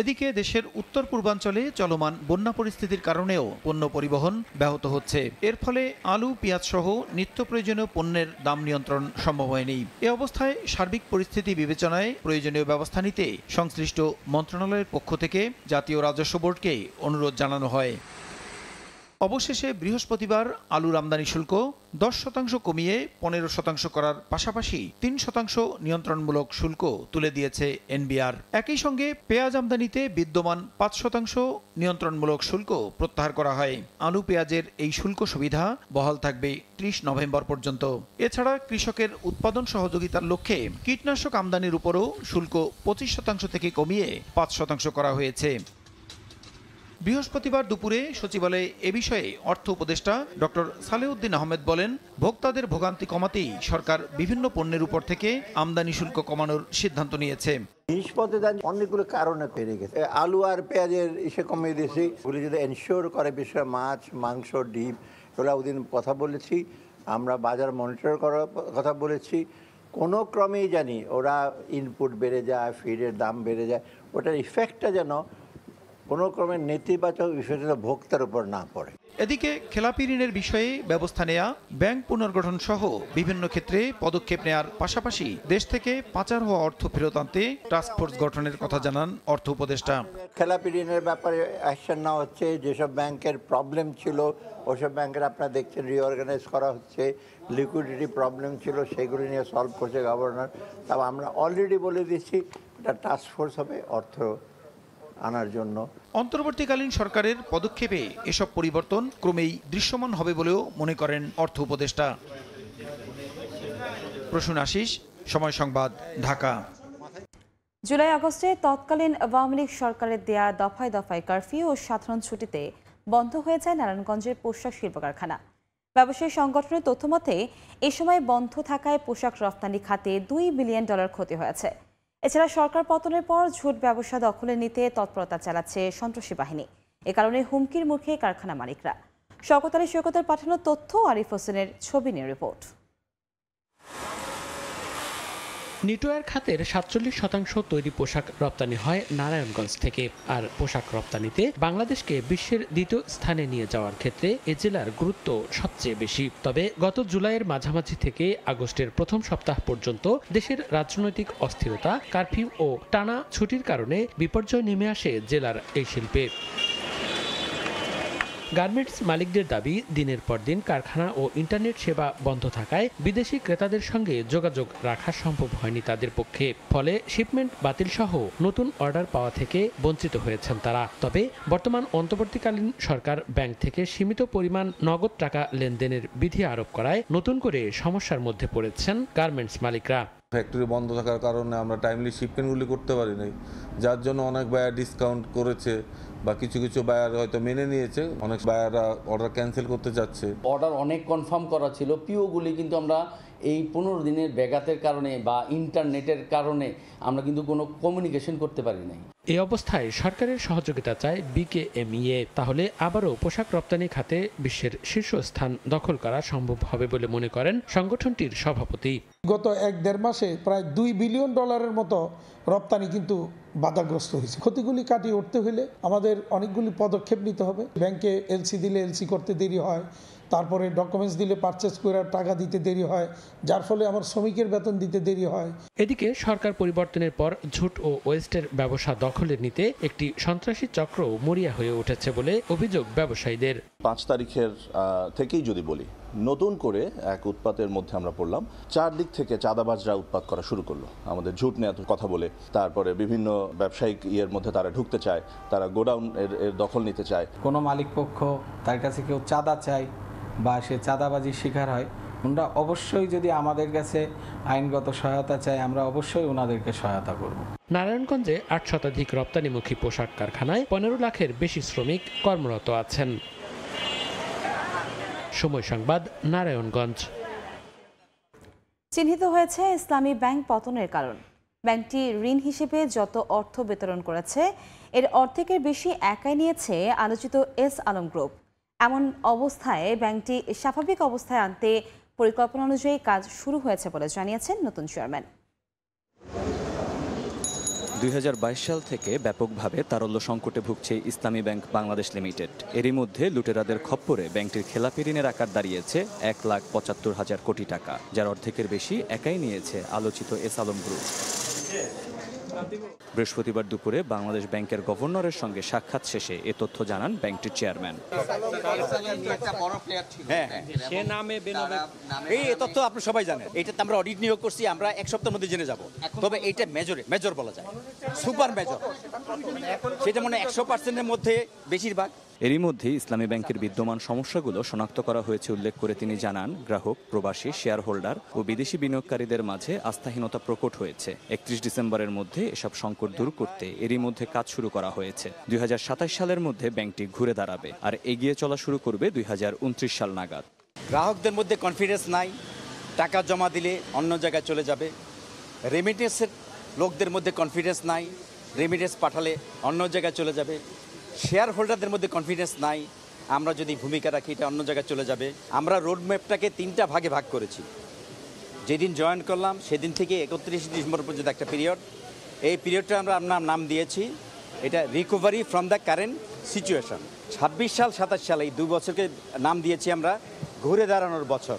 এদিকে দেশের উত্তর পূর্বাঞ্চলে চলমান বন্যা পরিস্থিতির কারণেও পণ্য পরিবহন ব্যাহত হচ্ছে। এর ফলে আলু, পেঁয়াজ সহ নিত্য প্রয়োজনীয় পণ্যের দাম নিয়ন্ত্রণ সম্ভব হয়নি। এ অবস্থায় সার্বিক পরিস্থিতি বিবেচনায় প্রয়োজনীয় ব্যবস্থা নিতে সংশ্লিষ্ট মন্ত্রণালয়ের পক্ষ থেকে জাতীয় রাজস্ব বোর্ডকে অনুরোধ জানানো হয়। অবশেষে বৃহস্পতিবার আলুর আমদানি শুল্ক 10% কমিয়ে 15% করার পাশাপাশি 3% নিয়ন্ত্রণমূলক শুল্ক তুলে দিয়েছে এনবিআর। একই সঙ্গে পেঁয়াজ আমদানিতে বিদ্যমান 5% নিয়ন্ত্রণমূলক শুল্ক প্রত্যাহার করা হয়। আলু, পেঁয়াজের এই শুল্ক সুবিধা বহাল থাকবে 30 নভেম্বর পর্যন্ত। এছাড়া কৃষকের উৎপাদন সহযোগিতার লক্ষ্যে কীটনাশক আমদানির উপরও শুল্ক 25% থেকে কমিয়ে 5% করা হয়েছে। বৃহস্পতিবার দুপুরে সচিবালয়ে এ বিষয়ে অর্থ উপদেষ্টা ডক্টর সালেউদ্দিন আহমেদ বলেন, ভোক্তাদের ভোগান্তি কমাতেই সরকার বিভিন্ন পণ্যের উপর থেকে আমদানি শুল্ক কমানোর সিদ্ধান্ত নিয়েছে। জিনিসপত্রের দাম অনেকগুলো কারণে বেড়ে গেছে। আলু আর পেঁয়াজের ইসে কমিয়ে দিয়েছি, ওগুলি যদি এনশিওর করে বিষয়ে মাছ, মাংস, ডিম, এগুলো ওদিন কথা বলেছি। আমরা বাজার মনিটর করার কথা বলেছি। কোনো ক্রমেই জানি ওরা ইনপুট বেড়ে যায়, ফিডের দাম বেড়ে যায়, ওটার ইফেক্টটা যেন কোনো ক্রমে নেতিবাচক বিষয়টা ভোক্তার উপর না পড়ে। এদিকে খেলাপি ঋণের বিষয়ে ব্যবস্থা নেয়া, ব্যাংক পুনর্গঠন সহ বিভিন্ন ক্ষেত্রে পদক্ষেপ নেয়ার পাশাপাশি দেশ থেকে পাচার হওয়া অর্থ ফেরত আনতে টাস্কফোর্স গঠনের কথা জানান অর্থ উপদেষ্টা। খেলাপি ঋণের ব্যাপারে অ্যাকশন নেওয়া হচ্ছে। যেসব ব্যাংকের প্রবলেম ছিল ওসব ব্যাংকের আপনারা দেখছেন রিঅর্গানাইজ করা হচ্ছে। লিকুইডিটি প্রবলেম ছিল সেগুলি নিয়ে সলভ করছে গভর্নর। তবে আমরা অলরেডি বলে দিচ্ছি এটা টাস্কফোর্স হবে অর্থ আনার জন্য। অন্তর্বর্তীকালীন সরকারের পদক্ষেপে এসব পরিবর্তন ক্রমেই দৃশ্যমান হবে বলেও মনে করেন অর্থ উপদেষ্টা। প্রসূন আশিস, সময় সংবাদ, ঢাকা। জুলাই আগস্টে তৎকালীন আওয়ামী লীগ সরকারের দেয়া দফায় দফায় কারফিউ ও সাধারণ ছুটিতে বন্ধ হয়ে যায় নারায়ণগঞ্জের পোশাক শিল্প কারখানা। ব্যবসায়ী সংগঠনের তথ্যমতে এ সময় বন্ধ থাকায় পোশাক রপ্তানি খাতে $2 বিলিয়ন ক্ষতি হয়েছে। এছাড়া সরকার পতনের পর ঝুট ব্যবসা দখলে নিতে তৎপরতা চালাচ্ছে সন্ত্রাসী বাহিনী। এ কারণে হুমকির মুখে কারখানা মালিকরা। শওকত আলী সৈকতের পাঠানো তথ্য, আরিফ হোসেনের ছবি নিয়ে রিপোর্ট। নিটোয়ার খাতের 47% তৈরি পোশাক রপ্তানি হয় নারায়ণগঞ্জ থেকে। আর পোশাক রপ্তানিতে বাংলাদেশকে বিশ্বের দ্বিতীয় স্থানে নিয়ে যাওয়ার ক্ষেত্রে এ জেলার গুরুত্ব সবচেয়ে বেশি। তবে গত জুলাইয়ের মাঝামাঝি থেকে আগস্টের প্রথম সপ্তাহ পর্যন্ত দেশের রাজনৈতিক অস্থিরতা, কারফিউ ও টানা ছুটির কারণে বিপর্যয় নেমে আসে জেলার এই শিল্পে। গার্মেন্টস মালিকদের দাবি, দিনের পর দিন কারখানা ও ইন্টারনেট সেবা বন্ধ থাকায় বিদেশি ক্রেতাদের সঙ্গে যোগাযোগ রাখা সম্ভব হয়নি তাদের পক্ষে। ফলে শিপমেন্ট বাতিল সহ নতুন অর্ডার পাওয়া থেকে বঞ্চিত হয়েছেন তারা। তবে বর্তমান অন্তর্বর্তীকালীন সরকার ব্যাংক থেকে সীমিত পরিমাণ নগদ টাকা লেনদেনের বিধি আরোপ করায় নতুন করে সমস্যার মধ্যে পড়েছেন গার্মেন্টস মালিকরা। ফ্যাক্টরি বন্ধ থাকার কারণে আমরা টাইমলি শিপমেন্টগুলি করতে পারি নাই, যার জন্য অনেক বায়ার ডিসকাউন্ট করেছে বা কিছু কিছু বায়ার হয়তো মেনে নিয়েছে, অনেক বায়াররা অর্ডার ক্যান্সেল করতে চাচ্ছে। অর্ডার অনেক কনফার্ম করা ছিল, পিওগুলি কিন্তু আমরা এই 15 দিনের ব্যাঘাতের কারণে বা ইন্টারনেটের কারণে আমরা কিন্তু কোনো কমিউনিকেশন করতে পারি নাই। এই অবস্থায় সরকারের সহযোগিতা চায় বিকেএমইএ। তাহলে আবারও পোশাক রপ্তানি খাতে বিশ্বের শীর্ষস্থান দখল করা সম্ভব হবে বলে মনে করেন সংগঠনটির সভাপতি। গত 1-1.5 মাসে প্রায় $2 বিলিয়ন মতো রপ্তানি কিন্তু বাধাগ্রস্ত হয়েছে। ক্ষতিগুলি কাটিয়ে উঠতে হলে আমাদের অনেকগুলি পদক্ষেপ নিতে হবে। ব্যাংকে এলসি দিলে এলসি করতে দেরি হয়, তারপরে ডকুমেন্টস দিলে পারচেস করে টাকা দিতে দেরি হয়, যার ফলে আমার শ্রমিকের বেতন দিতে দেরি হয়। এদিকে সরকার পরিবর্তনের পর ঝুট ও ওয়েস্টের ব্যবসা দখলে নিতে একটি সন্ত্রাসী চক্র মরিয়া হয়ে উঠেছে বলে অভিযোগ ব্যবসায়ীদের। 5 তারিখের থেকেই যদি বলি, নতুন করে এক উৎপাতের মধ্যে আমরা পড়লাম। চারদিক থেকে চাঁদাবাজরা উৎপাত করা শুরু করলো, আমাদের ঝুট নিয়ে কথা বলে। তারপরে বিভিন্ন ব্যবসায়িক ইয়ের মধ্যে তারা ঢুকতে চায়, তারা গোডাউন এর দখল নিতে চায়। কোনো মালিক পক্ষ তার কাছে কেউ চাঁদা চায় বা সে চাঁদাবাজির শিকার হয়, আমরা অবশ্যই যদি আমাদের কাছে আইনগত সহায়তা চায়, আমরা অবশ্যই ওনাদেরকে সহায়তা করব। নারায়ণগঞ্জে 8 শতাধিক রপ্তানিমুখী পোশাক কারখানায় 15 লাখের বেশি শ্রমিক কর্মরত আছেন। সময় সংবাদ, নারায়ণগঞ্জ। চিহ্নিত হয়েছে ইসলামী ব্যাংক পতনের কারণ। ব্যাংকটি ঋণ হিসেবে যত অর্থ বিতরণ করেছে এর অর্ধেকের বেশি একাই নিয়েছে আলোচিত এস আলম গ্রুপ। এমন অবস্থায় ব্যাংকটি স্বাভাবিক অবস্থায় আনতে পরিকল্পনা অনুযায়ী কাজ শুরু হয়েছে বলে জানিয়েছেন নতুন চেয়ারম্যান। 2022 সাল থেকে ব্যাপকভাবে তারল্য সংকটে ভুগছে ইসলামী ব্যাংক বাংলাদেশ লিমিটেড। এরই মধ্যে লুটেরাদের খপ্পরে ব্যাংকটির খেলাপি ঋণের আকার দাঁড়িয়েছে 1,75,000 কোটি টাকা, যার অর্ধেকের বেশি একাই নিয়েছে আলোচিত এস আলম গ্রুপ। বৃহস্পতিবার দুপুরে বাংলাদেশ ব্যাংকের গভর্নরের সঙ্গে সাক্ষাৎ শেষে এ তথ্য জানান ব্যাংকটির চেয়ারম্যান। সে নামে এই তথ্য আপনি সবাই জানেন। এইটাতে আমরা অডিট নিয়োগ করছি, আমরা 1 সপ্তাহের মধ্যে জেনে যাব। তবে এইটা মেজর বলা যায়, সুপার মেজর, সেটা মনে 100%-এর মধ্যে বেশিরভাগ। এরই মধ্যে ইসলামী ব্যাংকের বিদ্যমান সমস্যাগুলো শনাক্ত করা হয়েছে উল্লেখ করে তিনি জানান, গ্রাহক, প্রবাসী, শেয়ার হোল্ডার ও বিদেশি বিনিয়োগকারীদের মাঝে আস্থাহীনতা প্রকট হয়েছে। 31 ডিসেম্বরের মধ্যে এসব সংকট দূর করতে এরই মধ্যে কাজ শুরু করা হয়েছে। 2027 সালের মধ্যে ব্যাংকটি ঘুরে দাঁড়াবে আর এগিয়ে চলা শুরু করবে 2029 সাল নাগাদ। গ্রাহকদের মধ্যে কনফিডেন্স নাই, টাকা জমা দিলে অন্য জায়গায় চলে যাবে। রেমিটেন্সের লোকদের মধ্যে কনফিডেন্স নাই, রেমিটেন্স পাঠালে অন্য জায়গায় চলে যাবে। শেয়ার হোল্ডারদের মধ্যে কনফিডেন্স নাই, আমরা যদি ভূমিকা রাখি এটা অন্য জায়গায় চলে যাবে। আমরা রোডম্যাপটাকে 3টা ভাগে ভাগ করেছি। যেদিন জয়েন করলাম সেদিন থেকে 31 ডিসেম্বর পর্যন্ত একটা পিরিয়ড। এই পিরিয়ডটা আমরা নাম দিয়েছি এটা recovery from the current situation. 26 সাল 27 সাল এই 2 বছরকে নাম দিয়েছি আমরা ঘুরে দাঁড়ানোর বছর।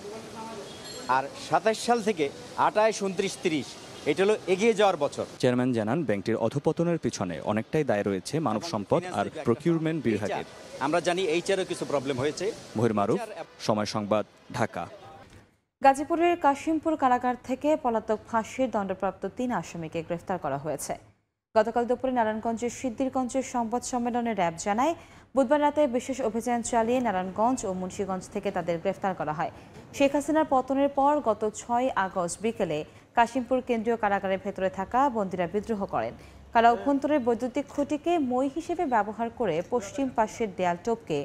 আর 27 সাল থেকে 28, 29, 30 এটা হলো এগিয়ে যাওয়ার বছর। চেয়ারম্যান জানান, ব্যাংকটির অধঃপতনের পিছনে অনেকটাই দায় রয়েছে মানব সম্পদ আর প্রকিউরমেন্ট বিভাগের। আমরা জানি এইচআরও কিছু প্রবলেম হয়েছে। মহির মারুফ, সময় সংবাদ, ঢাকা। গাজীপুরের কাশিমপুর কারাগার থেকে পলাতক ফাঁসির দণ্ডপ্রাপ্ত 3 আসামিকে গ্রেফতার করা হয়েছে। গতকাল দুপুরে নারায়ণগঞ্জের সিদ্দিরগঞ্জের সংবাদ সম্মেলনে র্যাব জানায়, বুধবার রাতে বিশেষ অভিযান চালিয়ে নারায়ণগঞ্জ ও মুন্সিগঞ্জ থেকে তাদের গ্রেফতার করা হয়। শেখ হাসিনার পতনের পর গত 6 আগস্ট বিকেলে কাশিমপুর কেন্দ্রীয় কারাগারের ভেতরে থাকা বন্দীরা বিদ্রোহ করেন। কারা অভ্যন্তরের বৈদ্যুতিক খুঁটিকে মই হিসেবে ব্যবহার করে পশ্চিম পাশের দেয়াল টপকে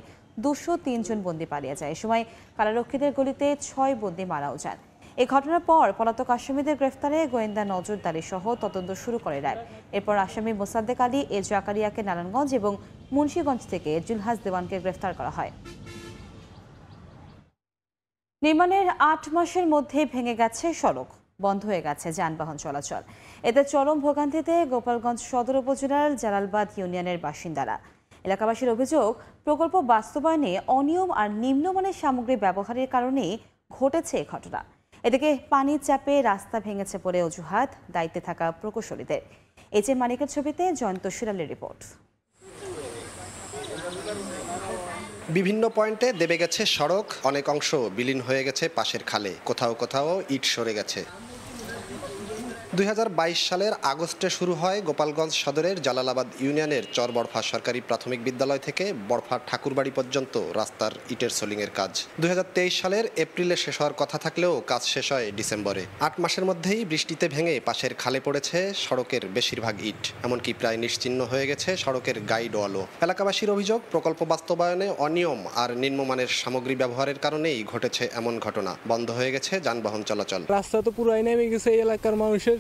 203 জন বন্দী পালিয়ে যায়। এ সময় কারারক্ষীদের গুলিতে 6 বন্দী মারাও যান। এই ঘটনার পর পলাতক আসামিদের গ্রেফতারে গোয়েন্দা নজরদারি সহ তদন্ত শুরু করে র্যাব। এরপর আসামি মোসাদ্দেক আলী, এ জাকারিয়াকে নারায়ণগঞ্জ এবং মুন্সিগঞ্জ থেকে জুলহাস দেওয়ানকে গ্রেফতার করা হয়। নির্মাণের 8 মাসের মধ্যে ভেঙে গেছে সড়ক, বন্ধ হয়ে গেছে যানবাহন চলাচল। এতে চরম ভোগান্তিতে গোপালগঞ্জ সদর উপজেলার জালালবাদ ইউনিয়নের বাসিন্দারা। এলাকাবাসীর অভিযোগ, প্রকল্প বাস্তবায়নে অনিয়ম আর নিম্নমানের সামগ্রী ব্যবহারের কারণে ঘটেছে এই ঘটনা। এদিকে পানির চাপে রাস্তা ভেঙেছে বলে অজুহাত দায়িত্বে থাকা প্রকৌশলীদের। এইচএম মানিকের ছবিতে জয়ন্ত শিরালের রিপোর্ট। বিভিন্ন পয়েন্টে দেবে গেছে সড়ক, অনেক অংশ বিলীন হয়ে গেছে পাশের খালে, কোথাও কোথাও ইট সরে গেছে। 2022 সালের আগস্টে শুরু হয় গোপালগঞ্জ সদরের জালালাবাদ ইউনিয়নের চর বড়ফা সরকারি প্রাথমিক বিদ্যালয় থেকে বড়ফা ঠাকুরবাড়ি পর্যন্ত রাস্তার ইটের সোলিংয়ের কাজ। 2023 সালের এপ্রিলে শেষ হওয়ার কথা থাকলেও কাজ শেষ হয় ডিসেম্বরে। 8 মাসের মধ্যেই বৃষ্টিতে ভেঙে পাশের খালে পড়েছে সড়কের বেশিরভাগ ইট, এমনকি প্রায় নিশ্চিহ্ন হয়ে গেছে সড়কের গাইড ওয়ালও। এলাকাবাসীর অভিযোগ, প্রকল্প বাস্তবায়নে অনিয়ম আর নিম্নমানের সামগ্রী ব্যবহারের কারণেই ঘটেছে এমন ঘটনা। বন্ধ হয়ে গেছে যানবাহন চলাচল। রাস্তা তো পুরাই নেমে গেছে, এই এলাকার মানুষের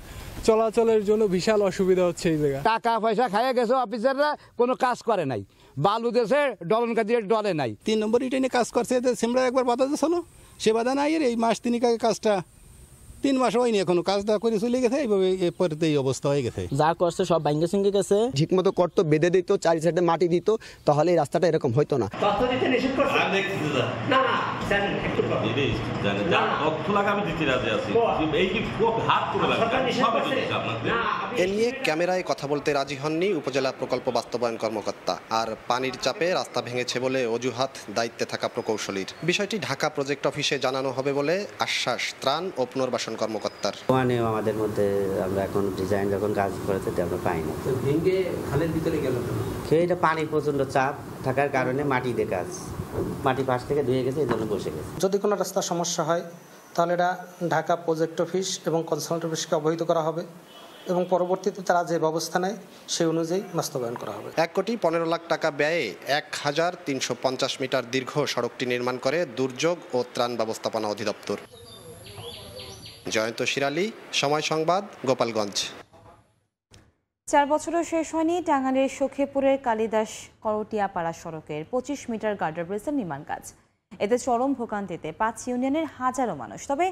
চলাচলের জন্য বিশাল অসুবিধা হচ্ছে। এই জায়গায় টাকা পয়সা খাইয়ে গেছে, অফিসাররা কোনো কাজ করে নাই, বালু দেশে ডলন কাজিয়ে ডলে নাই। 3 নম্বর ইটে নিয়ে কাজ করছে, সিমরা একবার বাধা দিয়েছিল, সে বাধা নাই। এই মাস 3 আগে কাজটা 3 মাস হয়নি এখনো, কাজ দেওয়া করে চলে গেছে, এইভাবে এরপরে এই অবস্থা হয়ে গেছে। যা করছে সব ভাঙ্গে সিঙ্গে গেছে। ঠিকমতো করতো, বেঁধে দিত, 4 সাইডে মাটি দিত, তাহলে এই রাস্তাটা এরকম হইতো না। এ নিয়ে ক্যামেরায় কথা বলতে রাজি হননি উপজেলা প্রকল্প বাস্তবায়ন কর্মকর্তা। আর পানির চাপে রাস্তা ভেঙেছে বলে অজুহাত দায়িত্বে থাকা প্রকৌশলীর। বিষয়টি ঢাকা প্রজেক্ট অফিসে জানানো হবে বলে আশ্বাস ত্রাণ ও পুনর্বাসন কর্মকর্তার। আমাদের মধ্যে আমরা এখন ডিজাইন যখন কাজ করেছে আমরা পাইনি। ভেঙে খালের ভিতরে গেল এটা পানি প্রচন্ড চাপ থাকার কারণে মাটি দিয়ে কাজ, মাটি পাশ থেকে ধুয়ে গেছে, এই জন্য বসে গেছে। যদি কোনো রাস্তার সমস্যা হয় তাহলে এটা ঢাকা প্রজেক্ট অফিস এবং কনসালটেন্ট অফিসকে অবহিত করা হবে এবং পরবর্তীতে তারা যে ব্যবস্থা নেয় সেই অনুযায়ী বাস্তবায়ন করা হবে। 1,15,00,000 টাকা ব্যয়ে 1350 মিটার দীর্ঘ সড়কটি নির্মাণ করে দুর্যোগ ও ত্রাণ ব্যবস্থাপনা অধিদপ্তর। জয়ন্ত শিরালী, সময় সংবাদ, গোপালগঞ্জ। 4 বছরও শেষ হয়নি টাঙ্গাইলের সখীপুরের কালিদাস করটিয়াপাড়া সড়কের 25 মিটার গার্ডার ব্রিজের নির্মাণ কাজ। এতে চরম ভোগান্তিতে 5 ইউনিয়নের হাজারো মানুষ। তবে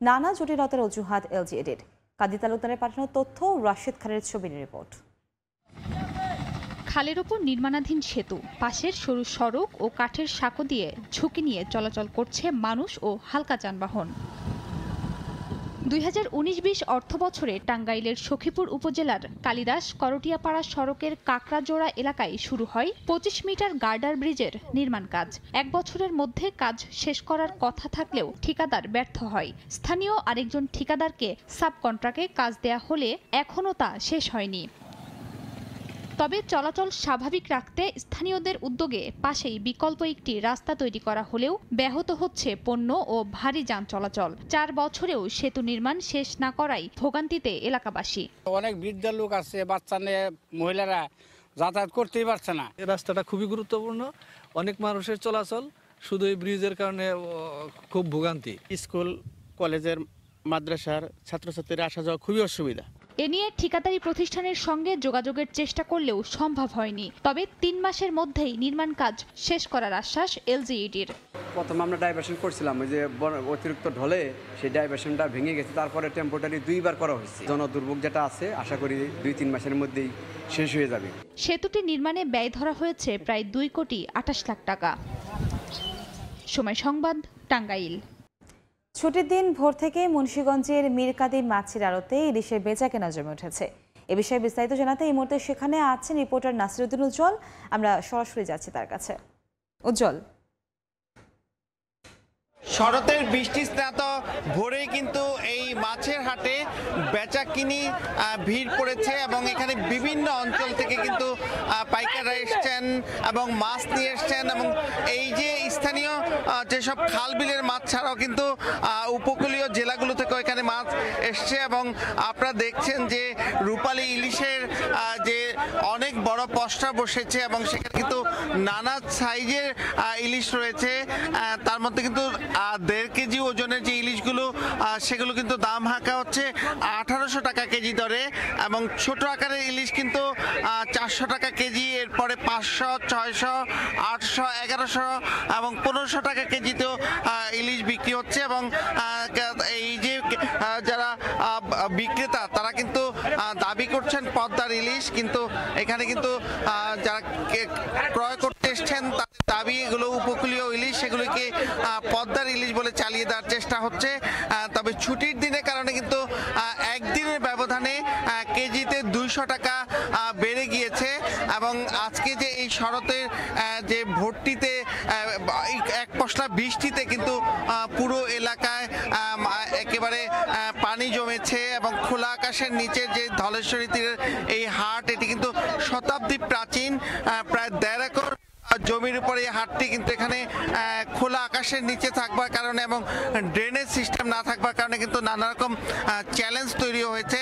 নানা জটিলতার অজুহাত এলজিইডির। কাদি তালুকদারের পাঠানো তথ্য, রাশেদ খানের ছবির রিপোর্ট। খালের ওপর নির্মাণাধীন সেতু, পাশের সরু সড়ক ও কাঠের সাঁকো দিয়ে ঝুঁকি নিয়ে চলাচল করছে মানুষ ও হালকা যানবাহন। 2019-20 অর্থ বছরে টাঙ্গাইলের সখীপুর উপজেলার কালিদাস করটিয়াপাড়া সড়কের কাকড়াজোড়া এলাকায় শুরু হয় 25 মিটার গার্ডার ব্রিজের নির্মাণ কাজ। 1 বছরের মধ্যে কাজ শেষ করার কথা থাকলেও ঠিকাদার ব্যর্থ হয়। স্থানীয় আরেকজন ঠিকাদারকে সাব কন্ট্রাক্টে কাজ দেয়া হলে এখনও তা শেষ হয়নি। তবে চলাচল স্বাভাবিক রাখতে স্থানীয়দের উদ্যোগে পাশেই বিকল্প একটি রাস্তা তৈরি করা হলেও ব্যাহত হচ্ছে পণ্য ও ভারী যান চলাচল। 4 বছরেও সেতু নির্মাণ শেষ না করায় ভোগান্তিতে এলাকাবাসী। অনেক বৃদ্ধ লোক আছে, বাচ্চা নিয়ে মহিলারা যাতায়াত করতেই পারছে না। এই রাস্তাটা খুবই গুরুত্বপূর্ণ, অনেক মানুষের চলাচল, শুধু এই ব্রিজের কারণে খুব ভোগান্তি। স্কুল, কলেজের, মাদ্রাসার ছাত্রছাত্রীরা আসা যাওয়া খুবই অসুবিধা। এ নিয়ে ঠিকাদারি প্রতিষ্ঠানের সঙ্গে যোগাযোগের চেষ্টা করলেও সম্ভব হয়নি। তবে 3 মাসের মধ্যেই নির্মাণ কাজ শেষ করার আশ্বাস এলজিইডির। প্রথমে আমরা ডাইভারশন করছিলাম, ওই যে অতিরিক্ত ঢলে সেই ডাইভারশনটা ভেঙে গেছে, তারপরে টেম্পোরারি 2 বার করা হয়েছে। জনদুর্ভোগ যেটা আছে আশা করি 2-3 মাসের মধ্যেই শেষ হয়ে যাবে। সেতুটি নির্মাণে ব্যয় ধরা হয়েছে প্রায় 2,28 লাখ টাকা। সময় সংবাদ, টাঙ্গাইল। ছুটির দিন ভোর থেকে মুন্সিগঞ্জের মীরকাদি মাছের আড়তে ইলিশের বেচাকেনা জমে উঠেছে। এ বিষয়ে বিস্তারিত জানাতে এই মুহূর্তে সেখানে আছেন রিপোর্টার নাসিরউদ্দিন উজ্জ্বল। আমরা সরাসরি যাচ্ছি তার কাছে। উজ্জ্বল, শরতের বৃষ্টি স্নাত ভোরেই কিন্তু এই মাছের হাটে বেচাকিনি ভিড় পড়েছে এবং এখানে বিভিন্ন অঞ্চল থেকে কিন্তু পাইকাররা এসছেন এবং মাছ নিয়ে এসছেন এবং এই যে স্থানীয় যেসব খাল বিলের মাছ ছাড়াও কিন্তু উপকূলীয় জেলাগুলো থেকেও এখানে মাছ এসছে এবং আপনারা দেখছেন যে রূপালী ইলিশের যে অনেক বড় পসরা বসেছে এবং সেখানে কিন্তু নানা সাইজের ইলিশ রয়েছে। তার মধ্যে কিন্তু 1.5 কেজি ওজনের যে ইলিশগুলো সেগুলো কিন্তু দাম হাঁকা হচ্ছে 1800 টাকা কেজি দরে এবং ছোট আকারের ইলিশ কিন্তু 400 টাকা কেজি, এরপরে 500, 600, 800, 1100 এবং 1500 টাকা কেজিতেও ইলিশ বিক্রি হচ্ছে এবং এই যে যারা বিক্রেতা তারা কিন্তু দাবি করছেন পদ্মার ইলিশ, কিন্তু এখানে কিন্তু যারা ক্রয় করতে এসছেন তাদের দাবি এগুলো উপকূলীয় ইলিশ, সেগুলিকে পদ্মার ইলিশ বলে চালিয়ে দেওয়ার চেষ্টা হচ্ছে। তবে ছুটির দিনের কারণে কিন্তু একদিনের ব্যবধানে কেজিতে 200 টাকা বেড়ে গিয়েছে এবং আজকে যে এই শরতের যে ভোরটিতে এক পশলা বৃষ্টিতে কিন্তু পুরো এলাকায় একেবারে পানি জমেছে এবং খোলা আকাশের নিচে যে ধলেশ্বরী তীরের এই হাট, এটি কিন্তু শতাব্দী প্রাচীন, প্রায় 1.5 একর জমির উপরে এই হাটটি কিন্তু এখানে খোলা আকাশের নিচে থাকবার কারণে এবং ড্রেনেজ সিস্টেম না থাকবার কারণে কিন্তু নানা রকম চ্যালেঞ্জ তৈরি হয়েছে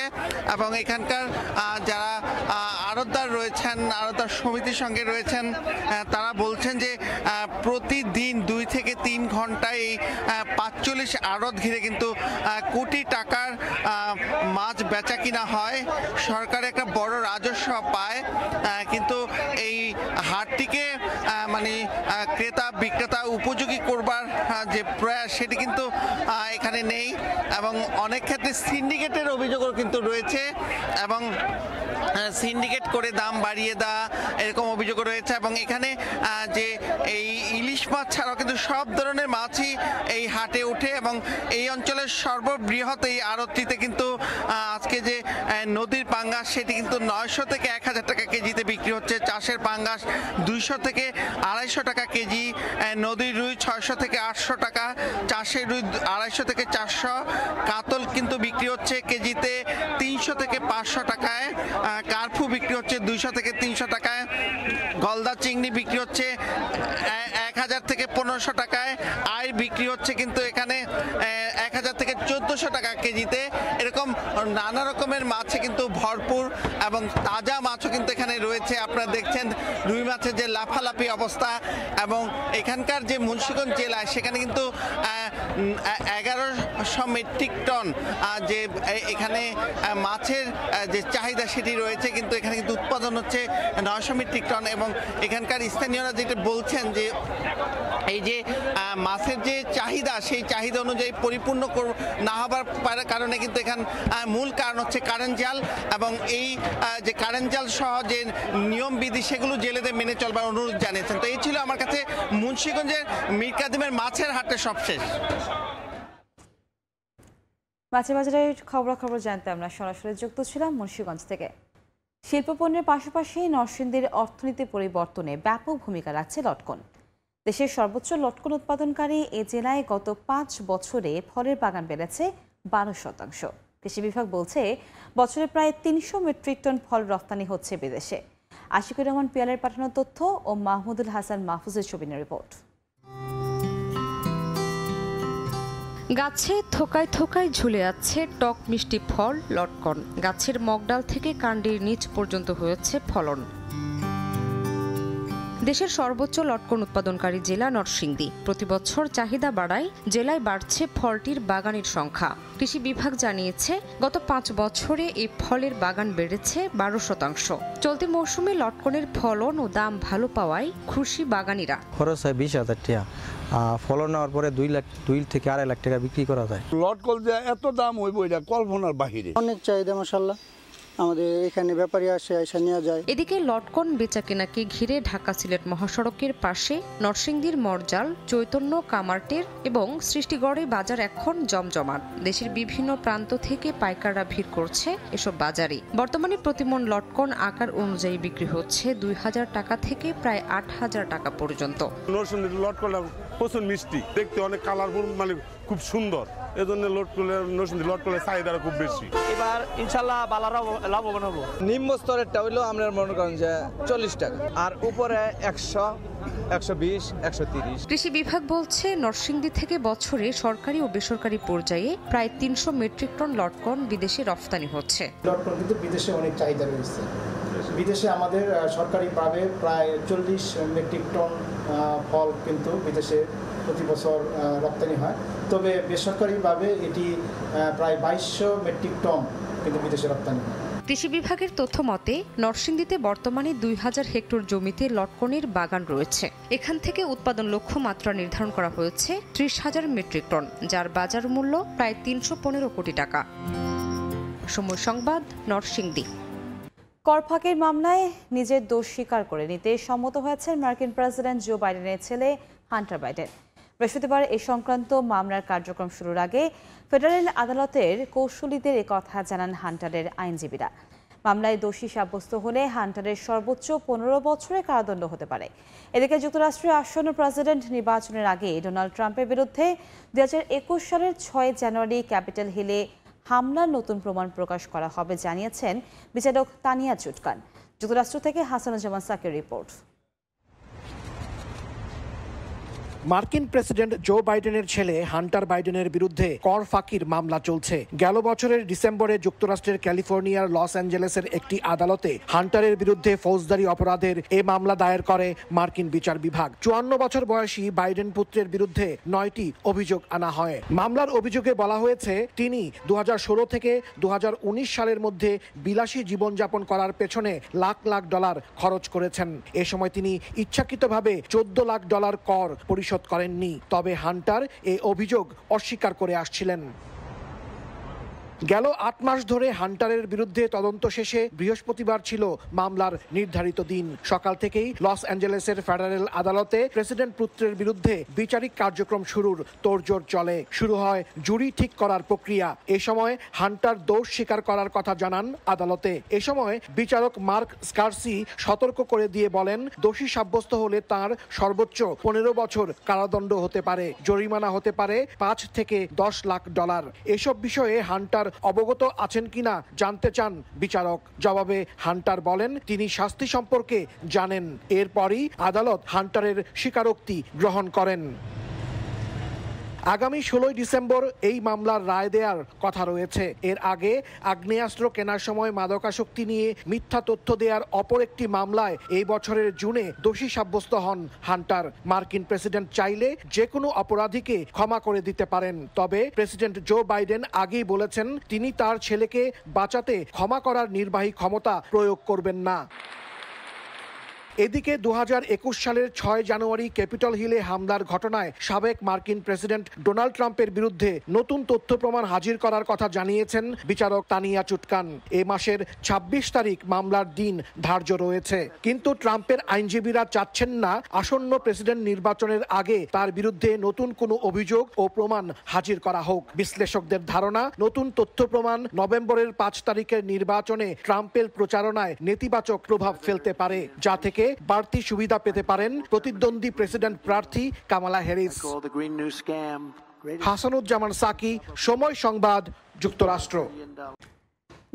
এবং এখানকার যারা আড়তদার রয়েছেন, আড়তদার সমিতির সঙ্গে রয়েছেন, তারা বলছেন যে প্রতিদিন 2 থেকে 3 ঘন্টায় এই 45 আড়ত ঘিরে কিন্তু কোটি টাকার মাছ বেচা কিনা হয়। সরকার একটা বড় রাজস্ব পায়, কিন্তু এই হাটটিকে মানে ক্রেতা বিক্রেতা উপযোগী করবার যে প্রয়াস সেটি কিন্তু এখানে নেই এবং অনেক ক্ষেত্রে সিন্ডিকেটের অভিযোগও কিন্তু রয়েছে এবং সিন্ডিকেট করে দাম বাড়িয়ে দেওয়া এরকম অভিযোগও রয়েছে এবং এখানে যে এই ইলিশ মাছ ছাড়াও কিন্তু সব ধরনের মাছই এই হাটে ওঠে এবং এই অঞ্চলের সর্ববৃহৎ এই আড়তটিতে কিন্তু আজকে যে নদীর পাঙ্গাস সেটি কিন্তু 900 থেকে 1000 টাকা কেজিতে বিক্রি হচ্ছে। চাষের পাঙ্গাস 200 থেকে 250 টাকা কেজি, নদীর রুই 600 থেকে 800 টাকা, চাষের রুই 250 থেকে 400, কাতল কিন্তু বিক্রি হচ্ছে কেজিতে 300 থেকে 500 টাকায়, কার্পু বিক্রি হচ্ছে 200 থেকে 300 টাকায়, গলদা চিংড়ি বিক্রি হচ্ছে 1000 থেকে 1500 টাকায়, আয় বিক্রি হচ্ছে কিন্তু এখানে 1000 থেকে 1400 টাকা কেজিতে। এরকম নানা রকমের মাছে কিন্তু ভরপুর এবং তাজা মাছও কিন্তু এখানে রয়েছে। আপনারা দেখছেন রুই মাছের যে লাফালাফি অবস্থা এবং এখানকার যে মুন্সিগঞ্জ জেলায় সেখানে কিন্তু 1100 মেট্রিক টন যে এখানে মাছের যে চাহিদা সেটি রয়েছে, কিন্তু এখানে কিন্তু উৎপাদন হচ্ছে 900 মেট্রিক টন এবং এখানকার স্থানীয়রা যেটা বলছেন যে এই যে মাছের যে চাহিদা সেই চাহিদা অনুযায়ী পরিপূর্ণ না হবার কারণে কিন্তু এখান মূল কারণ হচ্ছে কারেন্ট জাল এবং এই যে কারেন্ট জাল সহ যে নিয়মবিধি সেগুলো জেলেদের মেনে চলবার অনুরোধ জানিয়েছেন। তো এই ছিল আমার কাছে মুন্সিগঞ্জের মীর কাদিমের মাছের হাটের সবশেষ। মাছের বাজারের খবরাখবর জানতে আমরা সরাসরি যুক্ত ছিলাম মুন্সিগঞ্জ থেকে। শিল্পপণ্যের পাশাপাশি নরসিংদীর অর্থনীতি পরিবর্তনে ব্যাপক ভূমিকা রাখছে লটকন। দেশের সর্বোচ্চ লটকন উৎপাদনকারী এ জেলায় গত 5 বছরে ফলের বাগান বেড়েছে 12%। কৃষি বিভাগ বলছে বছরে প্রায় 300 মেট্রিক টন ফল রপ্তানি হচ্ছে বিদেশে। আশিকুর রহমান পিয়ালের পাঠানো তথ্য ও মাহমুদুল হাসান মাহফুজের ছবির রিপোর্ট। গাছে থোকায় থোকায় ঝুলে আছে টক মিষ্টি ফল লটকন। গাছের মগডাল থেকে কাণ্ডের নিচ পর্যন্ত হয়েছে ফলন। দেশের সর্বোচ্চ লটকন উৎপাদনকারী জেলা নরসিংদী। প্রতি বছর চাহিদা বাড়ায় জেলায় বাড়ছে ফলটির বাগানের সংখ্যা। কৃষি বিভাগ জানিয়েছে গত 5 বছরে এই ফলের বাগান বেড়েছে 12%। চলতি মৌসুমে লটকনের ফলন ও দাম ভালো পাওয়ায় খুশি বাগানিরা। খরচ হয় 20,000 টাকা, ফলন নেওয়ার পরে 2 থেকে 2.5 লাখ টাকা বিক্রি করা যায়। লটকন যে এত দাম হইব এটা কল্পনার বাহিরে। অনেক চাহিদা মাশাআল্লাহ, আমাদের এখানে ব্যাপারী আসে নিয়ে যায়। এদিকে লটকন বেচাকেনাকে ঘিরে ঢাকা সিলেট মহাসড়কের পাশে নরসিংদীর মরজাল, চৈতন্য, কামারটের এবং সৃষ্টিগড়ে বাজার এখন জমজমাট। দেশের বিভিন্ন প্রান্ত থেকে পাইকাররা ভিড় করছে এসব বাজারে। বর্তমানে প্রতিমন লটকন আকার অনুযায়ী বিক্রি হচ্ছে 2000 টাকা থেকে প্রায় 8000 টাকা পর্যন্ত। নরসিংদীর লটকনটা প্রচুর মিষ্টি, দেখতে অনেক কালারফুল, মানে খুব সুন্দর। এজন্য নরসিংদীর লটকনের চাহিদা খুব বেশি। এবার ইনশাআল্লাহ বালারা লাভবান হবো। নিম্ন স্তরেরটা হইলো আমরা মনে করেন যে 40 টাকা, আর উপরে 100, 120, 130। কৃষি বিভাগ বলছে নরসিংদী থেকে বছরে সরকারি ও বেসরকারি পর্যায়ে প্রায় 300 মেট্রিক টন লটকন বিদেশে রপ্তানি হচ্ছে। লটকন কিন্তু বিদেশে অনেক চাহিদা রয়েছে। বিদেশে আমাদের সরকারিভাবে প্রায় 40 মেট্রিক টন ফল কিন্তু বিদেশে প্রতি বছর রপ্তানি হয়, তবে বেসরকারিভাবে এটি প্রায় 2200 মেট্রিক টন কিন্তু বিদেশে রপ্তানি হয়। কৃষি বিভাগের তথ্য মতে নরসিংদীতে বর্তমানে 2000 হেক্টর জমিতে লটকনের বাগান রয়েছে। এখান থেকে উৎপাদন লক্ষ্যমাত্রা নির্ধারণ করা হয়েছে 30,000 মেট্রিক টন, যার বাজার মূল্য প্রায় 315 কোটি টাকা। সময় সংবাদ, নরসিংদী। কর ফাঁকির মামলায় নিজের দোষ স্বীকার করে নিতে সম্মত হয়েছেন মার্কিন প্রেসিডেন্ট জো বাইডেনের ছেলে হান্টার বাইডেন। বৃহস্পতিবার এই সংক্রান্ত মামলার কার্যক্রম শুরুর আগে ফেডারেল আদালতের কৌশলীদের একথা জানান হান্টারের আইনজীবীরা। মামলায় দোষী সাব্যস্ত হলে হান্টারের সর্বোচ্চ 15 বছরের কারাদণ্ড হতে পারে। এদিকে যুক্তরাষ্ট্রের আসন্ন প্রেসিডেন্ট নির্বাচনের আগে ডোনাল্ড ট্রাম্পের বিরুদ্ধে 2021 সালের 6 জানুয়ারি ক্যাপিটাল হিলে হামলার নতুন প্রমাণ প্রকাশ করা হবে জানিয়েছেন বিচারক তানিয়া চুটকান। যুক্তরাষ্ট্র থেকে হাসানুজ্জামান সাকির রিপোর্ট। মার্কিন প্রেসিডেন্ট জো বাইডেনের ছেলে হান্টার বাইডেনের বিরুদ্ধে কর ফাঁকির মামলা চলছে। গেল বছরের ডিসেম্বরে যুক্তরাষ্ট্রের ক্যালিফোর্নিয়ার লস অ্যাঞ্জেলেসের একটি আদালতে হান্টারের বিরুদ্ধে ফৌজদারি অপরাধের এ মামলা দায়ের করে মার্কিন বিচার বিভাগ। 54 বছর বয়সী বাইডেন পুত্রের বিরুদ্ধে 9টি অভিযোগ আনা হয়। মামলার অভিযোগে বলা হয়েছে তিনি 2016 থেকে 2019 সালের মধ্যে বিলাসী জীবনযাপন করার পেছনে লাখ লাখ ডলার খরচ করেছেন। এ সময় তিনি ইচ্ছাকৃতভাবে $14 লাখ কর পরিশোধ করেননি। তবে হান্টার এই অভিযোগ অস্বীকার করে আসছিলেন। গেল 8 মাস ধরে হান্টারের বিরুদ্ধে তদন্ত শেষে বৃহস্পতিবার ছিল মামলার নির্ধারিত দিন। সকাল থেকেই লস অ্যাঞ্জেলেসের ফেডারেল আদালতে প্রেসিডেন্ট পুত্রের বিরুদ্ধে বিচারিক কার্যক্রম শুরুর তোড়জোড় চলে। শুরু হয় জুরি ঠিক করার প্রক্রিয়া। এ সময় হান্টার দোষ স্বীকার করার কথা জানান আদালতে। এ সময় বিচারক মার্ক স্কার্সি সতর্ক করে দিয়ে বলেন, দোষী সাব্যস্ত হলে তার সর্বোচ্চ 15 বছর কারাদণ্ড হতে পারে, জরিমানা হতে পারে $5 থেকে $10 লাখ। এসব বিষয়ে হান্টার অবগত আছেন কিনা জানতে চান বিচারক। জবাবে হান্টার বলেন তিনি শাস্তি সম্পর্কে জানেন। এরপরই আদালত হান্টারের স্বীকারোক্তি গ্রহণ করেন। আগামী 16 ডিসেম্বর এই মামলার রায় দেওয়ার কথা রয়েছে। এর আগে আগ্নেয়াস্ত্র কেনার সময় মাদকাসক্তি নিয়ে মিথ্যা তথ্য দেওয়ার অপর একটি মামলায় এই বছরের জুনে দোষী সাব্যস্ত হন হান্টার। মার্কিন প্রেসিডেন্ট চাইলে যে কোনো অপরাধীকে ক্ষমা করে দিতে পারেন। তবে প্রেসিডেন্ট জো বাইডেন আগেই বলেছেন তিনি তার ছেলেকে বাঁচাতে ক্ষমা করার নির্বাহী ক্ষমতা প্রয়োগ করবেন না। এদিকে 2021 সালের 6 জানুয়ারি ক্যাপিটল হিলে হামলার ঘটনায় সাবেক মার্কিন প্রেসিডেন্ট ডোনাল্ড ট্রাম্পের বিরুদ্ধে নতুন তথ্য প্রমাণ হাজির করার কথা জানিয়েছেন বিচারক তানিয়া চুটকান। এ মাসের 26 তারিখ মামলার দিন ধার্য রয়েছে। কিন্তু ট্রাম্পের আইনজীবীরা চাচ্ছেন না আসন্ন প্রেসিডেন্ট নির্বাচনের আগে তার বিরুদ্ধে নতুন কোনো অভিযোগ ও প্রমাণ হাজির করা হোক। বিশ্লেষকদের ধারণা, নতুন তথ্য প্রমাণ নভেম্বরের 5 তারিখের নির্বাচনে ট্রাম্পের প্রচারণায় নেতিবাচক প্রভাব ফেলতে পারে, যা থেকে বাড়তি সুবিধা পেতে পারেন প্রতিদ্বন্দ্বী প্রেসিডেন্ট প্রার্থী কামালা হ্যারিস। হাসানুজ্জামান সাকি, সময় সংবাদ, যুক্তরাষ্ট্র।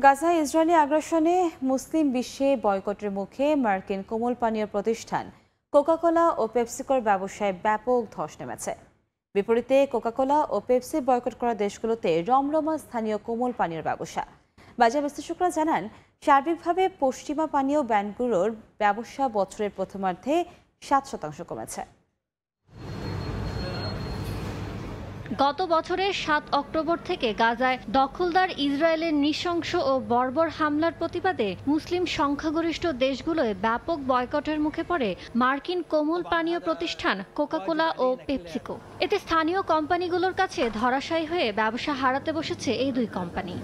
গাজায় ইসরায়েলি আগ্রাসনে মুসলিম বিশ্বে বয়কটের মুখে মার্কিন কোমল পানীয় প্রতিষ্ঠান কোকাকোলা ও পেপসিকোর ব্যবসায় ব্যাপক ধস নেমেছে। বিপরীতে কোকাকোলা ও পেপসি বয়কট করা দেশগুলোতে রমরমা স্থানীয় কোমল পানীয় ব্যবসা। বাজার বিশ্লেষকরা জানান, সার্বিকভাবে পশ্চিমা পানীয় ব্র্যান্ডগুলোর ব্যবসা বছরের প্রথমার্ধে 7% কমেছে। গত বছরের 7 অক্টোবর থেকে গাজায় দখলদার ইসরায়েলের নৃশংস ও বর্বর হামলার প্রতিবাদে মুসলিম সংখ্যাগরিষ্ঠ দেশগুলোয় ব্যাপক বয়কটের মুখে পড়ে মার্কিন কোমল পানীয় প্রতিষ্ঠান কোকাকোলা ও পেপসিকো। এতে স্থানীয় কোম্পানিগুলোর কাছে ধরাশায়ী হয়ে ব্যবসা হারাতে বসেছে এই দুই কোম্পানি।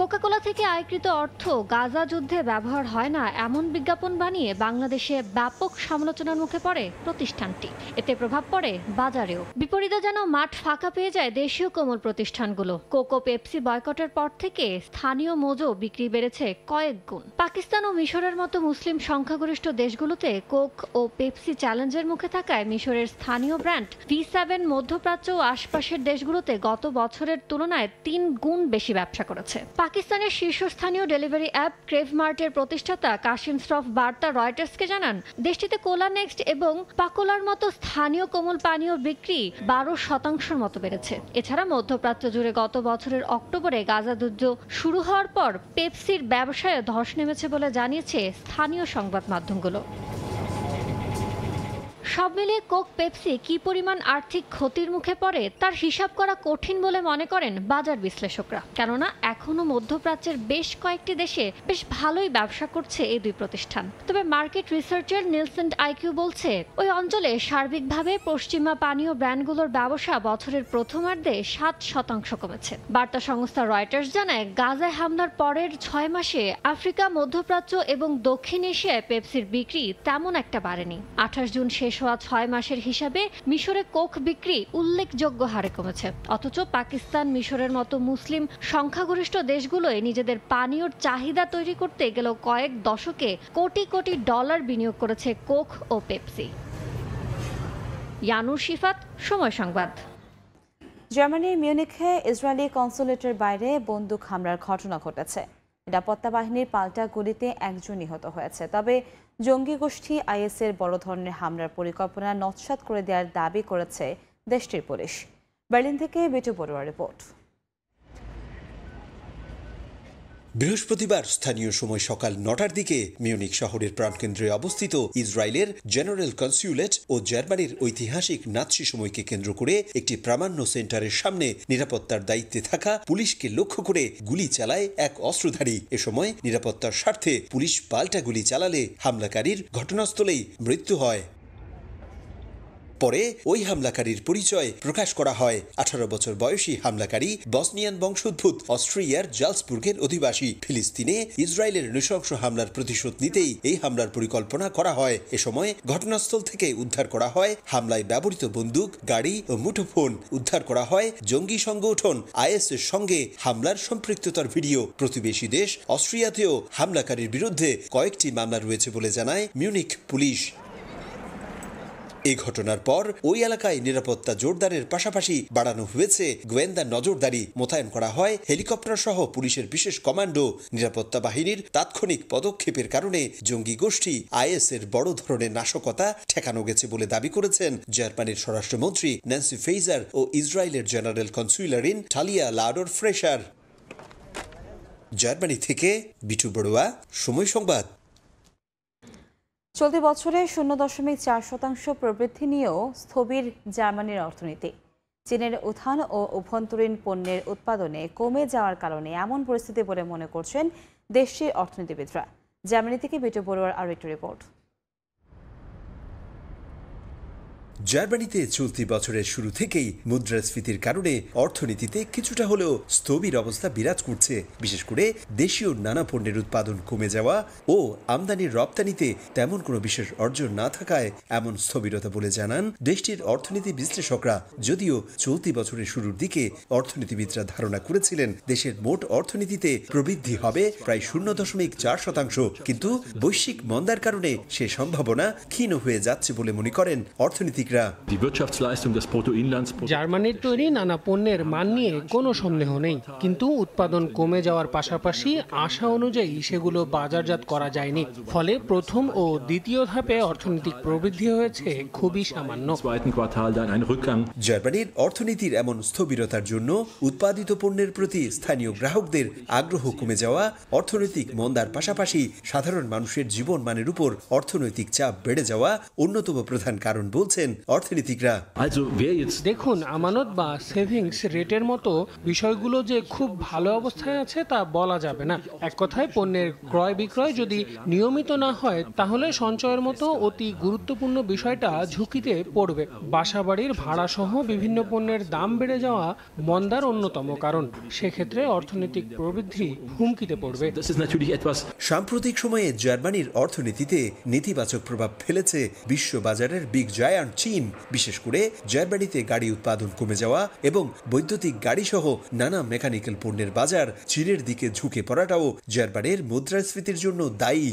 কোকাকোলা থেকে আয়কৃত অর্থ গাজা যুদ্ধে ব্যবহার হয় না এমন বিজ্ঞাপন বানিয়ে বাংলাদেশে ব্যাপক সমালোচনার মুখে পড়ে প্রতিষ্ঠানটি। এতে প্রভাব পড়ে বাজারেও। বিপরীতে যেন মাঠ ফাঁকা পেয়ে যায় দেশীয় কোমল প্রতিষ্ঠানগুলো। কোকো পেপসি বয়কটের পর থেকে স্থানীয় মোজো বিক্রি বেড়েছে কয়েক গুণ। পাকিস্তান ও মিশরের মতো মুসলিম সংখ্যাগরিষ্ঠ দেশগুলোতে কোক ও পেপসি চ্যালেঞ্জের মুখে থাকায় মিশরের স্থানীয় ব্র্যান্ড V7 মধ্যপ্রাচ্য ও আশপাশের দেশগুলোতে গত বছরের তুলনায় 3 গুণ বেশি ব্যবসা করেছে। পাকিস্তানের শীর্ষস্থানীয় ডেলিভারি অ্যাপ ক্রেভমার্টের প্রতিষ্ঠাতা কাশিম শ্রফ বার্তা রয়টার্সকে জানান, দেশটিতে কোলা নেক্সট এবং পাকোলার মতো স্থানীয় কোমল পানীয় বিক্রি 12% মতো বেড়েছে। এছাড়া মধ্যপ্রাচ্য জুড়ে গত বছরের অক্টোবরে গাজা যুদ্ধ শুরু হওয়ার পর পেপসির ব্যবসায় ধস নেমেছে বলে জানিয়েছে স্থানীয় সংবাদ মাধ্যমগুলো। সব মিলিয়ে কোক পেপসি কি পরিমাণ আর্থিক ক্ষতির মুখে পড়ে তার হিসাব করা কঠিন বলে মনে করেন বাজার বিশ্লেষকরা। কেননা এখনো মধ্যপ্রাচ্যের বেশ কয়েকটি দেশে বেশ ভালোই ব্যবসা করছে এই দুই প্রতিষ্ঠান। তবে মার্কেট রিসার্চার নিলসেন আইকিউ বলছে, ওই অঞ্চলে সার্বিকভাবে পশ্চিমা পানীয় ব্র্যান্ডগুলোর ব্যবসা বছরের প্রথমার্ধে 7% কমেছে। বার্তা সংস্থা রয়টার্স জানায়, গাজায় হামলার পরের 6 মাসে আফ্রিকা, মধ্যপ্রাচ্য এবং দক্ষিণ এশিয়ায় পেপসির বিক্রি তেমন একটা বাড়েনি। 28 জুন শেষ হওয়া 6 মাসের হিসাবে মিশরে কোক বিক্রি উল্লেখযোগ্য হারে কমেছে। অথচ পাকিস্তান, মিশরের মতো মুসলিম সংখ্যাগরিষ্ঠ দেশগুলোয় নিজেদের পানীয়র চাহিদা তৈরি করতে গেল কয়েক দশকে কোটি কোটি ডলার বিনিয়োগ করেছে কোক ও পেপসি। ইয়ানুর শিফাত, সময় সংবাদ। জার্মানির মিউনিখে ইসরায়েলি কনসুলেটের বাইরে বন্দুক হামলার ঘটনা ঘটেছে। নিরাপত্তা বাহিনীর পাল্টা গুলিতে একজন নিহত হয়েছে। তবে জঙ্গি গোষ্ঠী আইএসের বড় ধরনের হামলার পরিকল্পনা নস্যাৎ করে দেওয়ার দাবি করেছে দেশটির পুলিশ। বার্লিন থেকে বিটু বড়ুয়া রিপোর্ট। বৃহস্পতিবার স্থানীয় সময় সকাল 9টার দিকে মিউনিক শহরের প্রাণকেন্দ্রে অবস্থিত ইসরায়েলের জেনারেল কনস্যুলেট ও জার্মানির ঐতিহাসিক নাৎসি সময়কে কেন্দ্র করে একটি প্রামাণ্য সেন্টারের সামনে নিরাপত্তার দায়িত্বে থাকা পুলিশকে লক্ষ্য করে গুলি চালায় এক অস্ত্রধারী। এ সময় নিরাপত্তার স্বার্থে পুলিশ পাল্টা গুলি চালালে হামলাকারীর ঘটনাস্থলেই মৃত্যু হয়। পরে ওই হামলাকারীর পরিচয় প্রকাশ করা হয়। 18 বছর বয়সী হামলাকারী বসনিয়ান বংশোদ্ভূত অস্ট্রিয়ার জালসবুর্গের অধিবাসী। ফিলিস্তিনে ইসরায়েলের নৃশংস হামলার প্রতিশোধ নিতেই এই হামলার পরিকল্পনা করা হয়। এ সময় ঘটনাস্থল থেকে উদ্ধার করা হয় হামলায় ব্যবহৃত বন্দুক, গাড়ি ও মুঠোফোন। উদ্ধার করা হয় জঙ্গি সংগঠন আইএসের সঙ্গে হামলার সম্পৃক্ততার ভিডিও। প্রতিবেশী দেশ অস্ট্রিয়াতেও হামলাকারীর বিরুদ্ধে কয়েকটি মামলা রয়েছে বলে জানায় মিউনিক পুলিশ। এই ঘটনার পর ওই এলাকায় নিরাপত্তা জোরদারের পাশাপাশি বাড়ানো হয়েছে গোয়েন্দা নজরদারি। মোতায়েন করা হয় হেলিকপ্টার সহ পুলিশের বিশেষ কমান্ডো। নিরাপত্তা বাহিনীর তাৎক্ষণিক পদক্ষেপের কারণে জঙ্গি গোষ্ঠী আইএসের বড় ধরনের নাশকতা ঠেকানো গেছে বলে দাবি করেছেন জার্মানির স্বরাষ্ট্রমন্ত্রী ন্যান্সি ফেইজার ও ইসরায়েলের জেনারেল কনসুলারিন টালিয়া লাডর ফ্রেশার। জার্মানি থেকে বিটু বড়ুয়া, সময় সংবাদ। চলতি বছরে 0.4% প্রবৃদ্ধি নিয়েও স্থবির জার্মানির অর্থনীতি। চীনের উত্থান ও অভ্যন্তরীণ পণ্যের উৎপাদনে কমে যাওয়ার কারণে এমন পরিস্থিতি বলে মনে করছেন দেশটির অর্থনীতিবিদরা। জার্মানি থেকে বিটু বড়ুয়ার আরও একটি রিপোর্ট। জার্মানিতে চলতি বছরের শুরু থেকেই মুদ্রাস্ফীতির কারণে অর্থনীতিতে কিছুটা হলেও স্থবির অবস্থা বিরাজ করছে। বিশেষ করে দেশীয় নানা পণ্যের উৎপাদন কমে যাওয়া ও আমদানির রপ্তানিতে তেমন কোনো বিশেষ অর্জন না থাকায় এমন স্থবিরতা বলে জানান দেশটির অর্থনীতি বিশ্লেষকরা। যদিও চলতি বছরের শুরুর দিকে অর্থনীতিবিদরা ধারণা করেছিলেন দেশের মোট অর্থনীতিতে প্রবৃদ্ধি হবে প্রায় 0.4%, কিন্তু বৈশ্বিক মন্দার কারণে সে সম্ভাবনা ক্ষীণ হয়ে যাচ্ছে বলে মনে করেন অর্থনীতিক। জার্মানির তৈরি নানা পণ্যের মান নিয়ে কোনো সন্দেহ নেই, কিন্তু উৎপাদন কমে যাওয়ার পাশাপাশি আশা অনুযায়ী সেগুলো বাজারজাত করা যায়নি। ফলে প্রথম ও দ্বিতীয় ধাপে অর্থনৈতিক প্রবৃদ্ধি হয়েছে খুবই সামান্য। জার্মানির অর্থনীতির এমন স্থবিরতার জন্য উৎপাদিত পণ্যের প্রতি স্থানীয় গ্রাহকদের আগ্রহ কমে যাওয়া, অর্থনৈতিক মন্দার পাশাপাশি সাধারণ মানুষের জীবনমানের উপর অর্থনৈতিক চাপ বেড়ে যাওয়া অন্যতম প্রধান কারণ বলছেন অর্থনীতিকরা। দেখুন, আমানত বা সেভিংস রেটের মতো বিষয়গুলো যে খুব ভালো অবস্থায় আছে তা বলা যাবে না। এক কথায় পণ্যের ক্রয় বিক্রয় যদি নিয়মিত না হয় তাহলে সঞ্চয়ের মতো অতি গুরুত্বপূর্ণ বিষয়টা ঝুঁকিতে পড়বে। বাসাবাড়ির ভাড়া সহ বিভিন্ন পণ্যের দাম বেড়ে যাওয়া মন্দার অন্যতম কারণ। সেক্ষেত্রে অর্থনৈতিক প্রবৃদ্ধি হুমকিতে পড়বে। সাম্প্রতিক সময়ে জার্মানির অর্থনীতিতে নেতিবাচক প্রভাব ফেলেছে বিশ্ববাজারের বিগ জায়ান্ট চীন। বিশেষ করে জার্মানিতে গাড়ি উৎপাদন কমে যাওয়া এবং বৈদ্যুতিক গাড়ি সহ নানা মেকানিক্যাল পণ্যের বাজার চীনের দিকে ঝুঁকে পড়াটাও জার্মানির মুদ্রাস্ফীতির জন্য দায়ী।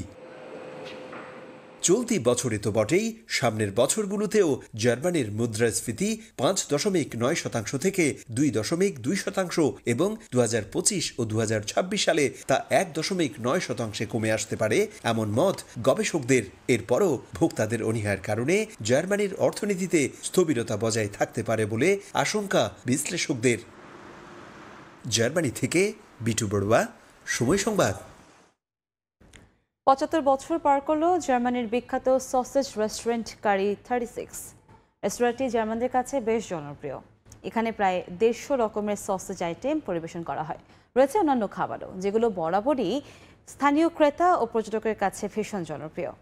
চলতি বছরে তো বটেই, সামনের বছরগুলোতেও জার্মানির মুদ্রাস্ফীতি 5.9% থেকে 2.2% এবং 2025 ও 2026 সালে তা 1.9% কমে আসতে পারে এমন মত গবেষকদের। এরপরও ভোক্তাদের অনীহার কারণে জার্মানির অর্থনীতিতে স্থবিরতা বজায় থাকতে পারে বলে আশঙ্কা বিশ্লেষকদের। জার্মানি থেকে বিটু বড়ুয়া, সময় সংবাদ। 75 বছর পার করল জার্মানির বিখ্যাত সসেজ রেস্টুরেন্ট কারি 36। রেস্টুরেন্টটি জার্মানদের কাছে বেশ জনপ্রিয়। এখানে প্রায় 150 রকমের সসেজ আইটেম পরিবেশন করা হয়। রয়েছে অন্যান্য খাবারও, যেগুলো বরাবরই স্থানীয় ক্রেতা ও পর্যটকের কাছে ভীষণ জনপ্রিয়।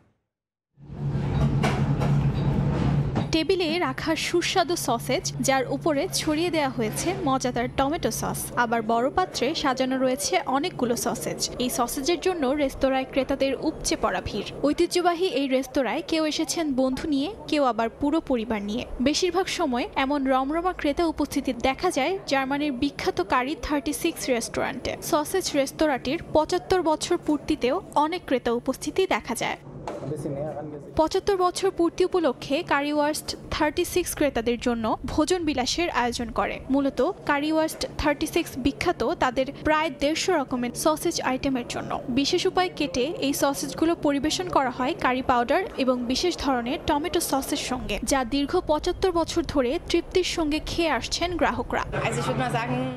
টেবিলে রাখা সুস্বাদু সসেজ, যার উপরে ছড়িয়ে দেওয়া হয়েছে মজাদার টমেটো সস। আবার বড় পাত্রে সাজানো রয়েছে অনেকগুলো সসেজ। এই সসেজের জন্য রেস্তোরাঁয় ক্রেতাদের উপচে পড়া ভিড়। ঐতিহ্যবাহী এই রেস্তোরাঁয় কেউ এসেছেন বন্ধু নিয়ে, কেউ আবার পুরো পরিবার নিয়ে। বেশিরভাগ সময় এমন রমরমা ক্রেতা উপস্থিতি দেখা যায় জার্মানির বিখ্যাত কারি 36 রেস্টুরেন্টে। সসেজ রেস্তোরাঁটির 75 বছর পূর্তিতেও অনেক ক্রেতা উপস্থিতি দেখা যায়। ৭৫ বছর পূর্তি উপলক্ষে কারিওয়ার্স্ট 36 ক্রেতাদের জন্য ভোজন বিলাসের আয়োজন করে। মূলত কারিওয়ার্স্ট 36 বিখ্যাত তাদের প্রায় 150 রকমের সসেজ আইটেমের জন্য। বিশেষ উপায় কেটে এই সসেজগুলো পরিবেশন করা হয় কারি পাউডার এবং বিশেষ ধরনের টমেটো সসের সঙ্গে, যা দীর্ঘ ৭৫ বছর ধরে তৃপ্তির সঙ্গে খেয়ে আসছেন গ্রাহকরা।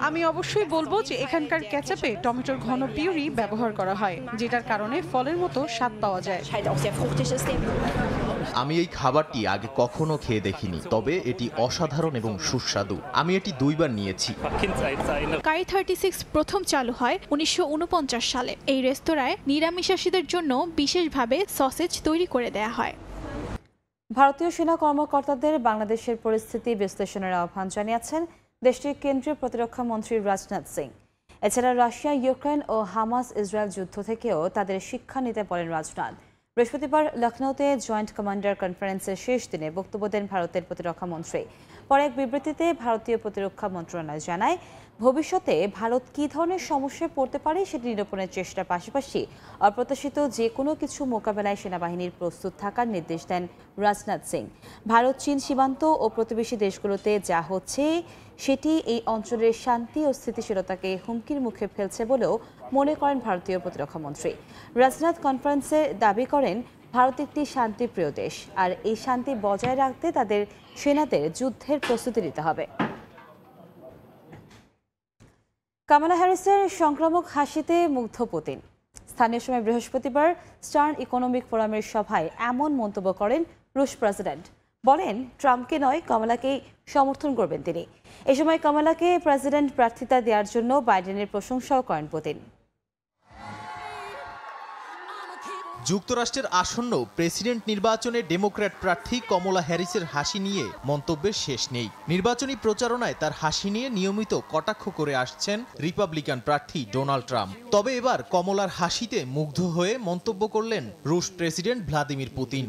আমি অবশ্যই বলবো যে এখানকার কেচাপে টমেটোর ঘন পিউরি ব্যবহার করা হয়, যেটার কারণে ফলের মতো স্বাদ পাওয়া যায়। আমি এই খাবারটি আগে কখনো খেয়ে দেখিনি, তবে এটি অসাধারণ এবং সুস্বাদু। আমি এটি 2 বার নিয়েছি। কারি 36 প্রথম চালু হয় 1949 সালে। এই রেস্তোরাঁয় নিরামিষাশীদের জন্য বিশেষভাবে সসেজ তৈরি করে দেয়া হয়। ভারতীয় সেনা কর্মকর্তাদের বাংলাদেশের পরিস্থিতি বিশ্লেষণের আহ্বান জানিয়েছেন দেশটির কেন্দ্রীয় প্রতিরক্ষা মন্ত্রী রাজনাথ সিং। এছাড়া রাশিয়া, ইউক্রেন ও হামাস ইসরায়েল যুদ্ধ থেকেও তাদের শিক্ষা নিতে বলেন রাজনাথ। বৃহস্পতিবার লখনৌতে জয়েন্ট কমান্ডার কনফারেন্সের শেষ দিনে বক্তব্য দেন ভারতের প্রতিরক্ষা মন্ত্রী। পরে এক বিবৃতিতে ভারতীয় প্রতিরক্ষা মন্ত্রণালয় জানায়, ভবিষ্যতে ভারত কী ধরনের সমস্যায় পড়তে পারে সেটি নিরূপণের চেষ্টার পাশাপাশি অপ্রত্যাশিত যে কোনো কিছু মোকাবেলায় সেনাবাহিনীর প্রস্তুত থাকার নির্দেশ দেন রাজনাথ সিং। ভারত চীন সীমান্ত ও প্রতিবেশী দেশগুলোতে যা হচ্ছে সেটি এই অঞ্চলের শান্তি ও স্থিতিশীলতাকে হুমকির মুখে ফেলছে বলেও মনে করেন ভারতীয় প্রতিরক্ষা মন্ত্রী। রাজনাথ কনফারেন্সে দাবি করেন, ভারত একটি শান্তিপ্রিয় দেশ, আর এই শান্তি বজায় রাখতে তাদের সেনাদের যুদ্ধের প্রস্তুতি নিতে হবে। কামালা হ্যারিসের সংক্রামক হাসিতে মুগ্ধ পুতিন। স্থানীয় সময় বৃহস্পতিবার স্টার্ন ইকোনমিক ফোরামের সভায় এমন মন্তব্য করেন রুশ প্রেসিডেন্ট। বলেন, ট্রাম্পকে নয়, কমলাকেই সমর্থন করবেন তিনি। এ সময় কমলাকে প্রেসিডেন্ট প্রার্থিতা দেওয়ার জন্য বাইডেনের প্রশংসাও করেন পুতিন। যুক্তরাষ্ট্রের আসন্ন প্রেসিডেন্ট নির্বাচনে ডেমোক্র্যাট প্রার্থী কমলা হ্যারিসের হাসি নিয়ে মন্তব্যের শেষ নেই। নির্বাচনী প্রচারণায় তার হাসি নিয়ে নিয়মিত কটাক্ষ করে আসছেন রিপাবলিকান প্রার্থী ডোনাল্ড ট্রাম্প। তবে এবার কমলার হাসিতে মুগ্ধ হয়ে মন্তব্য করলেন রুশ প্রেসিডেন্ট ভ্লাদিমির পুতিন।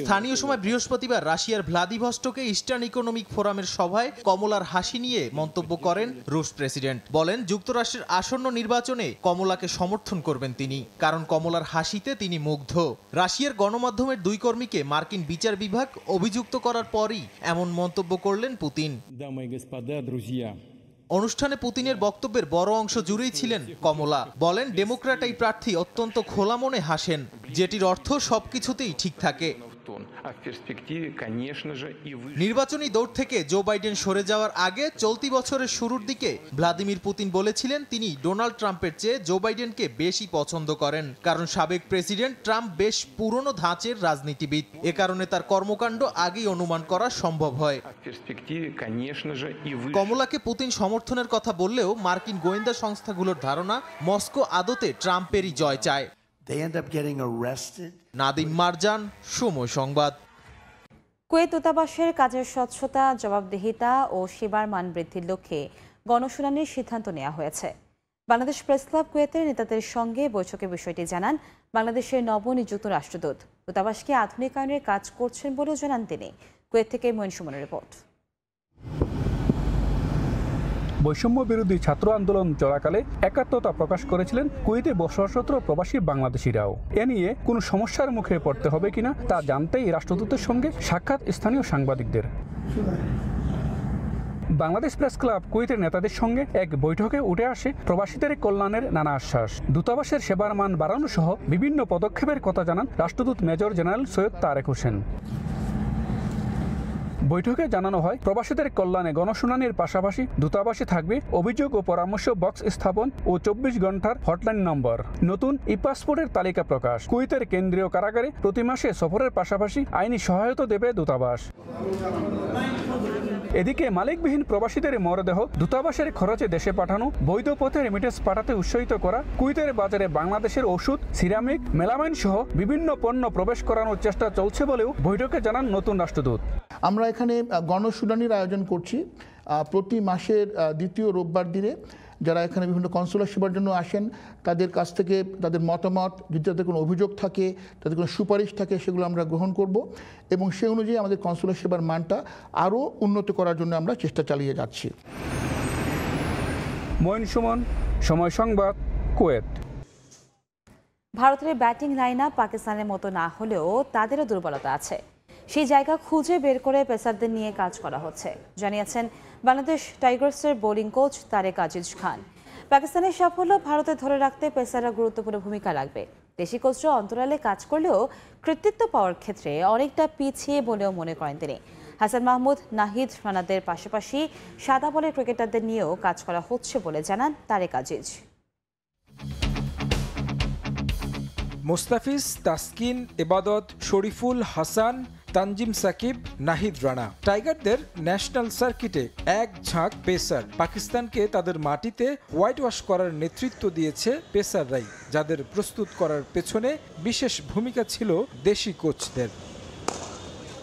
স্থানীয় সময় বৃহস্পতিবার রাশিয়ার ভ্লাদিভস্টকে ইস্টার্ন ইকোনমিক ফোরামের সভায় কমলার হাসি নিয়ে মন্তব্য করেন রুশ প্রেসিডেন্ট। বলেন, যুক্তরাষ্ট্রের আসন্ন নির্বাচনে কমলাকে সমর্থন করবেন তিনি, কারণ কমলার হাসিতে তিনি মুগ্ধ। রাশিয়ার গণমাধ্যমের 2 কর্মীকে মার্কিন বিচার বিভাগ অভিযুক্ত করার পরই এমন মন্তব্য করলেন পুতিন। অনুষ্ঠানে পুতিনের বক্তব্যের বড় অংশ জুড়েই ছিলেন কমলা। বলেন, ডেমোক্র্যাট এই প্রার্থী অত্যন্ত খোলা মনে হাসেন, যেটির অর্থ সবকিছুতেই ঠিক থাকে। নির্বাচনী দৌড় থেকে জো বাইডেন সরে যাওয়ার আগে চলতি বছরের শুরুর দিকে ভ্লাদিমির পুতিন বলেছিলেন তিনি ডোনাল্ড ট্রাম্পের চেয়ে জো বাইডেনকে বেশি পছন্দ করেন, কারণ সাবেক প্রেসিডেন্ট ট্রাম্প বেশ পুরনো ধাঁচের রাজনীতিবিদ। এ কারণে তার কর্মকাণ্ড আগেই অনুমান করা সম্ভব হয়। কমলাকে পুতিন সমর্থনের কথা বললেও মার্কিন গোয়েন্দা সংস্থাগুলোর ধারণা মস্কো আদতে ট্রাম্পেরই জয় চায়। নাদিম মারজান, সময় সংবাদ। কুয়েত দূতাবাসের কাজের স্বচ্ছতা, জবাবদিহিতা ও সেবার মান বৃদ্ধির লক্ষ্যে গণশুনানির সিদ্ধান্ত নেওয়া হয়েছে। বাংলাদেশ প্রেস ক্লাব কুয়েতের নেতাদের সঙ্গে বৈঠকে বিষয়টি জানান বাংলাদেশের নবনিযুক্ত রাষ্ট্রদূত। দূতাবাসকে আধুনিকায়নের কাজ করছেন বলেও জানান তিনি। কুয়েত থেকে মঈন সুমনের রিপোর্ট। বৈষম্য বিরোধী ছাত্র আন্দোলন চলাকালে একাত্মতা প্রকাশ করেছিলেন কুয়েতে বসবাসরত প্রবাসী বাংলাদেশিরাও। এ নিয়ে কোনো সমস্যার মুখে পড়তে হবে কিনা তা জানতেই রাষ্ট্রদূতের সঙ্গে সাক্ষাৎ স্থানীয় সাংবাদিকদের। বাংলাদেশ প্রেস ক্লাব কুয়েতের নেতাদের সঙ্গে এক বৈঠকে উঠে আসে প্রবাসীদের কল্যাণের নানা আশ্বাস। দূতাবাসের সেবার মান বাড়ানো সহ বিভিন্ন পদক্ষেপের কথা জানান রাষ্ট্রদূত মেজর জেনারেল সৈয়দ তারেক হোসেন। বৈঠকে জানানো হয়, প্রবাসীদের কল্যাণে গণশুনানির পাশাপাশি দূতাবাসে থাকবে অভিযোগ ও পরামর্শ বক্স স্থাপন ও 24 ঘন্টার হটলাইন নম্বর। নতুন ই পাসপোর্টের তালিকা প্রকাশ। কুয়েতের কেন্দ্রীয় কারাগারে প্রতি মাসে সফরের পাশাপাশি আইনি সহায়তা দেবে দূতাবাস। এদিকে মালিকবিহীন প্রবাসীদের মরদেহ দূতাবাসের খরচে দেশে পাঠানো, বৈধ পথে রেমিটেন্স পাঠাতে উৎসাহিত করা, কুয়েতের বাজারে বাংলাদেশের ওষুধ, সিরামিক, মেলামাইন সহ বিভিন্ন পণ্য প্রবেশ করানোর চেষ্টা চলছে বলেও বৈঠকে জানান নতুন রাষ্ট্রদূত। আমরা এখানে গণশুনানির আয়োজন করছি প্রতি মাসের দ্বিতীয় রোববার দিনে। যারা এখানে বিভিন্ন কনসুলার সেবার জন্য আসেন তাদের কাছ থেকে তাদের মতামত, যদি তাদের কোনো অভিযোগ থাকে, তাদের কোনো সুপারিশ থাকে, সেগুলো আমরা গ্রহণ করব এবং সে অনুযায়ী আমাদের কনসুলার সেবার মানটা আরও উন্নত করার জন্য আমরা চেষ্টা চালিয়ে যাচ্ছি। মঈন সুমন, সময় সংবাদ, কুয়েত। ভারতের ব্যাটিং লাইন আপ পাকিস্তানের মতো না হলেও তাদেরও দুর্বলতা আছে। সেই জায়গা খুঁজে বের করে পেসারদের নিয়ে কাজ করা হচ্ছে, জানিয়েছেন বাংলাদেশ টাইগার্সের বোলিং কোচ তারেক আজিজ খান। পাকিস্তানের সাফল্য ভারতে ধরে রাখতে পেসাররা গুরুত্বপূর্ণ ভূমিকা রাখবে। দেশি কোচরা অন্তরালে কাজ করলেও কৃতিত্ব পাওয়ার ক্ষেত্রে অনেকটা পিছিয়ে বলেও মনে করেন তিনি। হাসান মাহমুদ, নাহিদ রানাদের পাশাপাশি সাদা বলের ক্রিকেটারদের নিয়েও কাজ করা হচ্ছে বলে জানান তারেক আজিজ। মুস্তাফিজ, তাসকিন, ইবাদত, শরীফুল, হাসান, তানজিম সাকিব, নাহিদ রানা টাইগারদের ন্যাশনাল সার্কিটে এক ঝাঁক পেসার। পাকিস্তানকে তাদের মাটিতে হোয়াইট ওয়াশ করার নেতৃত্ব দিয়েছে পেসাররাই, যাদের প্রস্তুত করার পেছনে বিশেষ ভূমিকা ছিল দেশি কোচদের।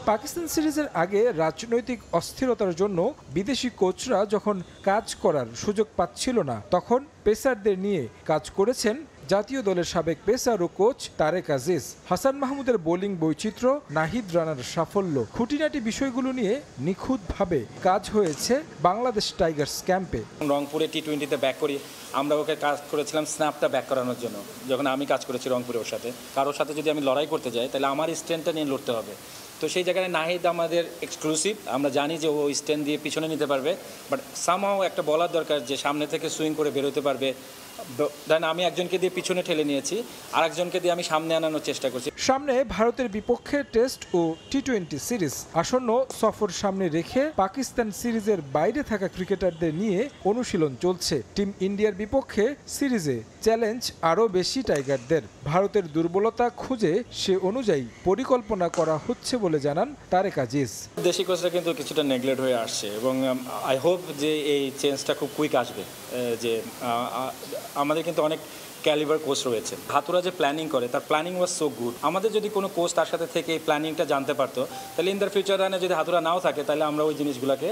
পাকিস্তান সিরিজের আগে রাজনৈতিক অস্থিরতার জন্য বিদেশি কোচরা যখন কাজ করার সুযোগ পাচ্ছিল না, তখন পেসারদের নিয়ে কাজ করেছেন জাতীয় দলের সাবেক পেসার ও কোচ তারেক আজিজ। হাসান মাহমুদের বোলিং বৈচিত্র্য, নাহিদ রানার সাফল্য, খুঁটিনাটি বিষয়গুলো নিয়ে নিখুঁতভাবে কাজ হয়েছে বাংলাদেশ টাইগার্স ক্যাম্পে। রংপুরে টি-20তে ব্যাক করি, আমরা ওকে কাজ করেছিলাম স্ন্যাপটা ব্যাক করানোর জন্য। যখন আমি কাজ করেছি রংপুরে ওর সাথে, কারোর সাথে যদি আমি লড়াই করতে যাই তাহলে আমার স্ট্রেন্থটা নিয়ে লড়তে হবে। তো সেই জায়গায় নাহিদ আমাদের এক্সক্লুসিভ, আমরা জানি যে ও স্ট্যান্ড দিয়ে পিছনে নিতে পারবে, বাট সামহাও একটা বলার দরকার যে সামনে থেকে সুইং করে বেরোতে পারবে। দেন আমি একজনকে দিয়ে পিছনে ঠেলে নিয়েছি, আর একজনকে দিয়ে আমি সামনে আনানোর চেষ্টা করছি। সামনে ভারতের বিপক্ষে টেস্ট ও টি-20 সিরিজ আসন্ন সফর সামনে রেখে পাকিস্তান সিরিজের বাইরে থাকা ক্রিকেটারদের নিয়ে অনুশীলন চলছে। টিম ইন্ডিয়ার বিপক্ষে সিরিজে চ্যালেঞ্জ আরও বেশি টাইগারদের। ভারতের দুর্বলতা খুঁজে সে অনুযায়ী পরিকল্পনা করা হচ্ছে বলে জানান তারেক আজিজ। দেশি কোচরা কিন্তু কিছুটা নেগলেক্ট হয়ে আসছে এবং আই হোপ যে এই চেঞ্জটা খুব কুইক আসবে। যে আমাদের কিন্তু অনেক ক্যালিবার কোচ রয়েছে। হাতুরা যে প্ল্যানিং করে, তার প্ল্যানিং ওয়াজ সো গুড। আমাদের যদি কোনো কোচ তার সাথে থেকে এই প্ল্যানিংটা জানতে পারতো, তাহলে ইন দ্য ফিউচার রানে যদি হাতুরা নাও থাকে, তাহলে আমরা ওই জিনিসগুলোকে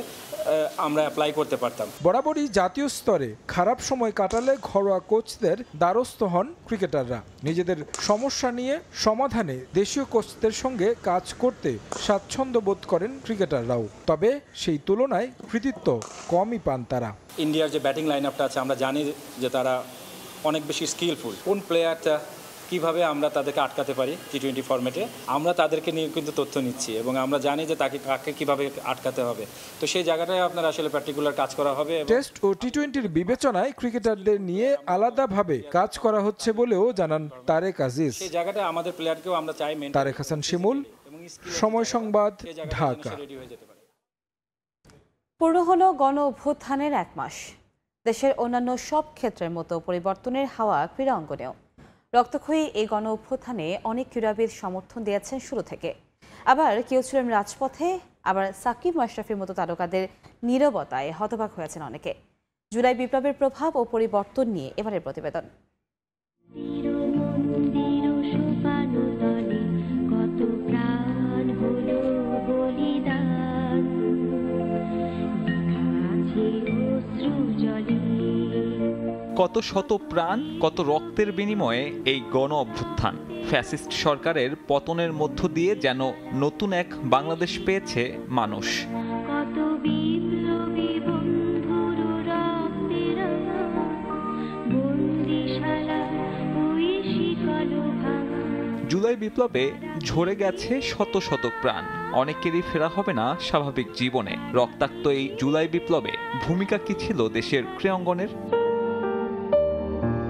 আমরা অ্যাপ্লাই করতে পারতাম। বরাবরই জাতীয় স্তরে খারাপ সময় কাটালে ঘরোয়া কোচদের দ্বারস্থ হন ক্রিকেটাররা। নিজেদের সমস্যা নিয়ে সমাধানে দেশীয় কোচদের সঙ্গে কাজ করতে স্বাচ্ছন্দ্য বোধ করেন ক্রিকেটাররাও। তবে সেই তুলনায় কৃতিত্ব কমই পান তারা। ইন্ডিয়ার যে ব্যাটিং লাইন আপটা আছে, আমরা জানি যে তারা অনেক বেশি স্কিলফুল। কোন প্লেয়ারটা কিভাবে আমরা তাদেরকে আটকাতে পারি টি-20 ফরম্যাটে, আমরা তাদেরকে নিয়ে কিন্তু তথ্য নিচ্ছি এবং আমরা জানি যে তাকে কাকে কিভাবে আটকাতে হবে। তো সেই জায়গাটায় আপনার আসলে পার্টিকুলার কাজ করা হবে। টেস্ট ও টি-20 বিবেচনায় ক্রিকেটারদের নিয়ে আলাদাভাবে কাজ করা হচ্ছে বলেও জানান তারেক আজিজ। সেই জায়গাটায় আমাদের প্লেয়ারকেও আমরা চাই। তারেক হাসান শিমুল, সময় সংবাদ, ঢাকা। পূর্ণ হলো গণ অভ্যুত্থানের 1 মাস। দেশের অন্যান্য সব ক্ষেত্রের মতো পরিবর্তনের হাওয়া ক্রীড়া অঙ্গনেও। রক্তক্ষয়ী এই গণ অভ্যুত্থানে অনেক ক্রীড়াবিদ সমর্থন দিয়েছেন শুরু থেকে। আবার কেউ ছিলেন রাজপথে, আবার সাকিব মাশরাফির মতো তারকাদের নীরবতায় হতবাক হয়েছেন অনেকে। জুলাই বিপ্লবের প্রভাব ও পরিবর্তন নিয়ে এবারের প্রতিবেদন। কত শত প্রাণ, কত রক্তের বিনিময়ে এই গণ অভ্যুত্থান। ফ্যাসিস্ট সরকারের পতনের মধ্য দিয়ে যেন নতুন এক বাংলাদেশ পেয়েছে মানুষ। জুলাই বিপ্লবে ঝরে গেছে শত শত প্রাণ, অনেকেরই ফেরা হবে না স্বাভাবিক জীবনে। রক্তাক্ত এই জুলাই বিপ্লবে ভূমিকা কি ছিল দেশের ক্রীড়াঙ্গনের?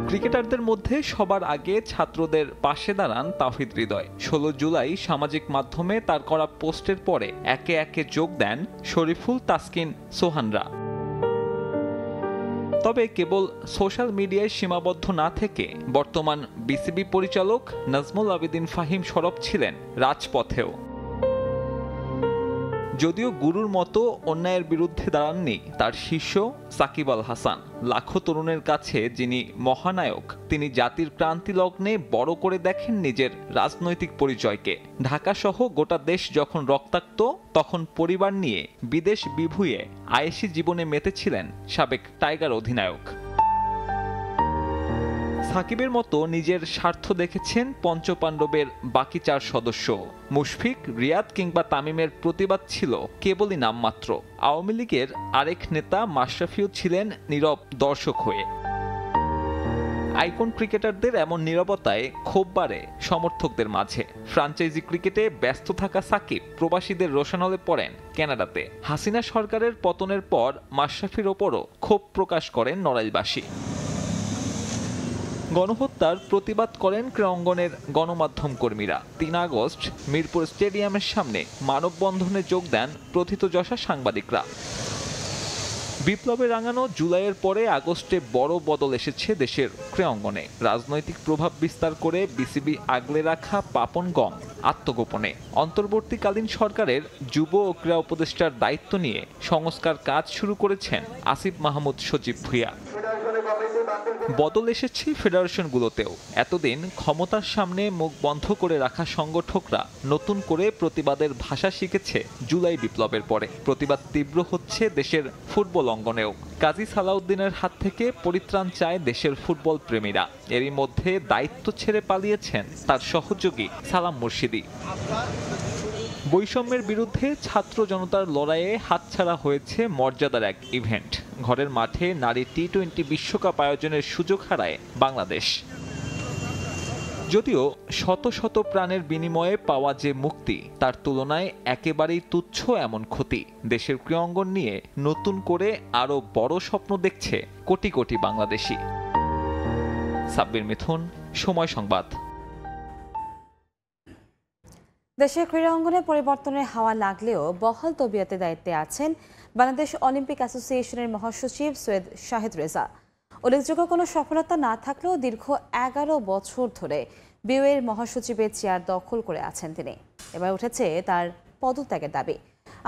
ক্রিকেটারদের মধ্যে সবার আগে ছাত্রদের পাশে দাঁড়ান তাওহিদ হৃদয়। 16 জুলাই সামাজিক মাধ্যমে তার করা পোস্টের পরে একে একে যোগ দেন শরীফুল, তাসকিন, সোহানরা। তবে কেবল সোশ্যাল মিডিয়ায় সীমাবদ্ধ না থেকে বর্তমান বিসিবি পরিচালক নাজমুল আবেদিন ফাহিম সরব ছিলেন রাজপথেও। যদিও গুরুর মতো অন্যায়ের বিরুদ্ধে দাঁড়াননি তার শিষ্য সাকিব আল হাসান। লাখো তরুণের কাছে যিনি মহানায়ক, তিনি জাতির ক্রান্তি লগ্নে বড় করে দেখেন নিজের রাজনৈতিক পরিচয়কে। ঢাকা সহ গোটা দেশ যখন রক্তাক্ত, তখন পরিবার নিয়ে বিদেশ বিভুঁয়ে আয়েশি জীবনে মেতেছিলেন সাবেক টাইগার অধিনায়ক। সাকিবের মতো নিজের স্বার্থ দেখেছেন পঞ্চপাণ্ডবের বাকি 4 সদস্য। মুশফিক, রিয়াদ কিংবা তামিমের প্রতিবাদ ছিল কেবলই নামমাত্র। আওয়ামী লীগের আরেক নেতা মাশরাফিও ছিলেন নীরব দর্শক হয়ে। আইকন ক্রিকেটারদের এমন নীরবতায় ক্ষোভ বাড়ে সমর্থকদের মাঝে। ফ্র্যাঞ্চাইজি ক্রিকেটে ব্যস্ত থাকা সাকিব প্রবাসীদের রোশানলে পড়েন কানাডাতে। হাসিনা সরকারের পতনের পর মাশরাফির ওপরও ক্ষোভ প্রকাশ করেন নড়াইলবাসী। গণহত্যার প্রতিবাদ করেন ক্রীড়াঙ্গনের গণমাধ্যম কর্মীরা। ৩ আগস্ট মিরপুর স্টেডিয়ামের সামনে মানববন্ধনে যোগ দেন প্রথিতযশা সাংবাদিকরা। বিপ্লবে রাঙানো জুলাইয়ের পরে আগস্টে বড় বদল এসেছে দেশের ক্রীড়াঙ্গনে। রাজনৈতিক প্রভাব বিস্তার করে বিসিবি আগলে রাখা পাপন গং আত্মগোপনে। অন্তর্বর্তীকালীন সরকারের যুব ও ক্রীড়া উপদেষ্টার দায়িত্ব নিয়ে সংস্কার কাজ শুরু করেছেন আসিফ মাহমুদ সজীব ভুঁইয়া। বদল এসেছে ফেডারেশনগুলোতেও। এতদিন ক্ষমতার সামনে মুখ বন্ধ করে রাখা সংগঠকরা নতুন করে প্রতিবাদের ভাষা শিখেছে জুলাই বিপ্লবের পরে। প্রতিবাদ তীব্র হচ্ছে দেশের ফুটবল অঙ্গনেও। কাজী সালাউদ্দিনের হাত থেকে পরিত্রাণ চায় দেশের ফুটবল প্রেমীরা। এরই মধ্যে দায়িত্ব ছেড়ে পালিয়েছেন তার সহযোগী সালাম মুর্শিদি। বৈষম্যের বিরুদ্ধে ছাত্র জনতার লড়াইয়ে হাতছাড়া হয়েছে মর্যাদার এক ইভেন্ট। ঘরের মাঠে নারী টি-20 বিশ্বকাপ আয়োজনের সুযোগ হারায় বাংলাদেশ। যদিও শত শত প্রাণের বিনিময়ে পাওয়া যে মুক্তি, তার তুলনায় একেবারেই তুচ্ছ এমন ক্ষতি। দেশের ক্রীড়াঙ্গন নিয়ে নতুন করে আরও বড় স্বপ্ন দেখছে কোটি কোটি বাংলাদেশি। সাব্বির মিথুন, সময় সংবাদ। দেশের ক্রীড়া অঙ্গনে পরিবর্তনের হাওয়া লাগলেও বহাল তবিয়তে দায়িত্বে আছেন বাংলাদেশ অলিম্পিক অ্যাসোসিয়েশনের মহাসচিব সৈয়দ শাহেদ রেজা। উল্লেখযোগ্য কোনো সফলতা না থাকলেও দীর্ঘ 11 বছর ধরে বিওএর মহাসচিবের চেয়ার দখল করে আছেন তিনি। এবার উঠেছে তার পদত্যাগের দাবি।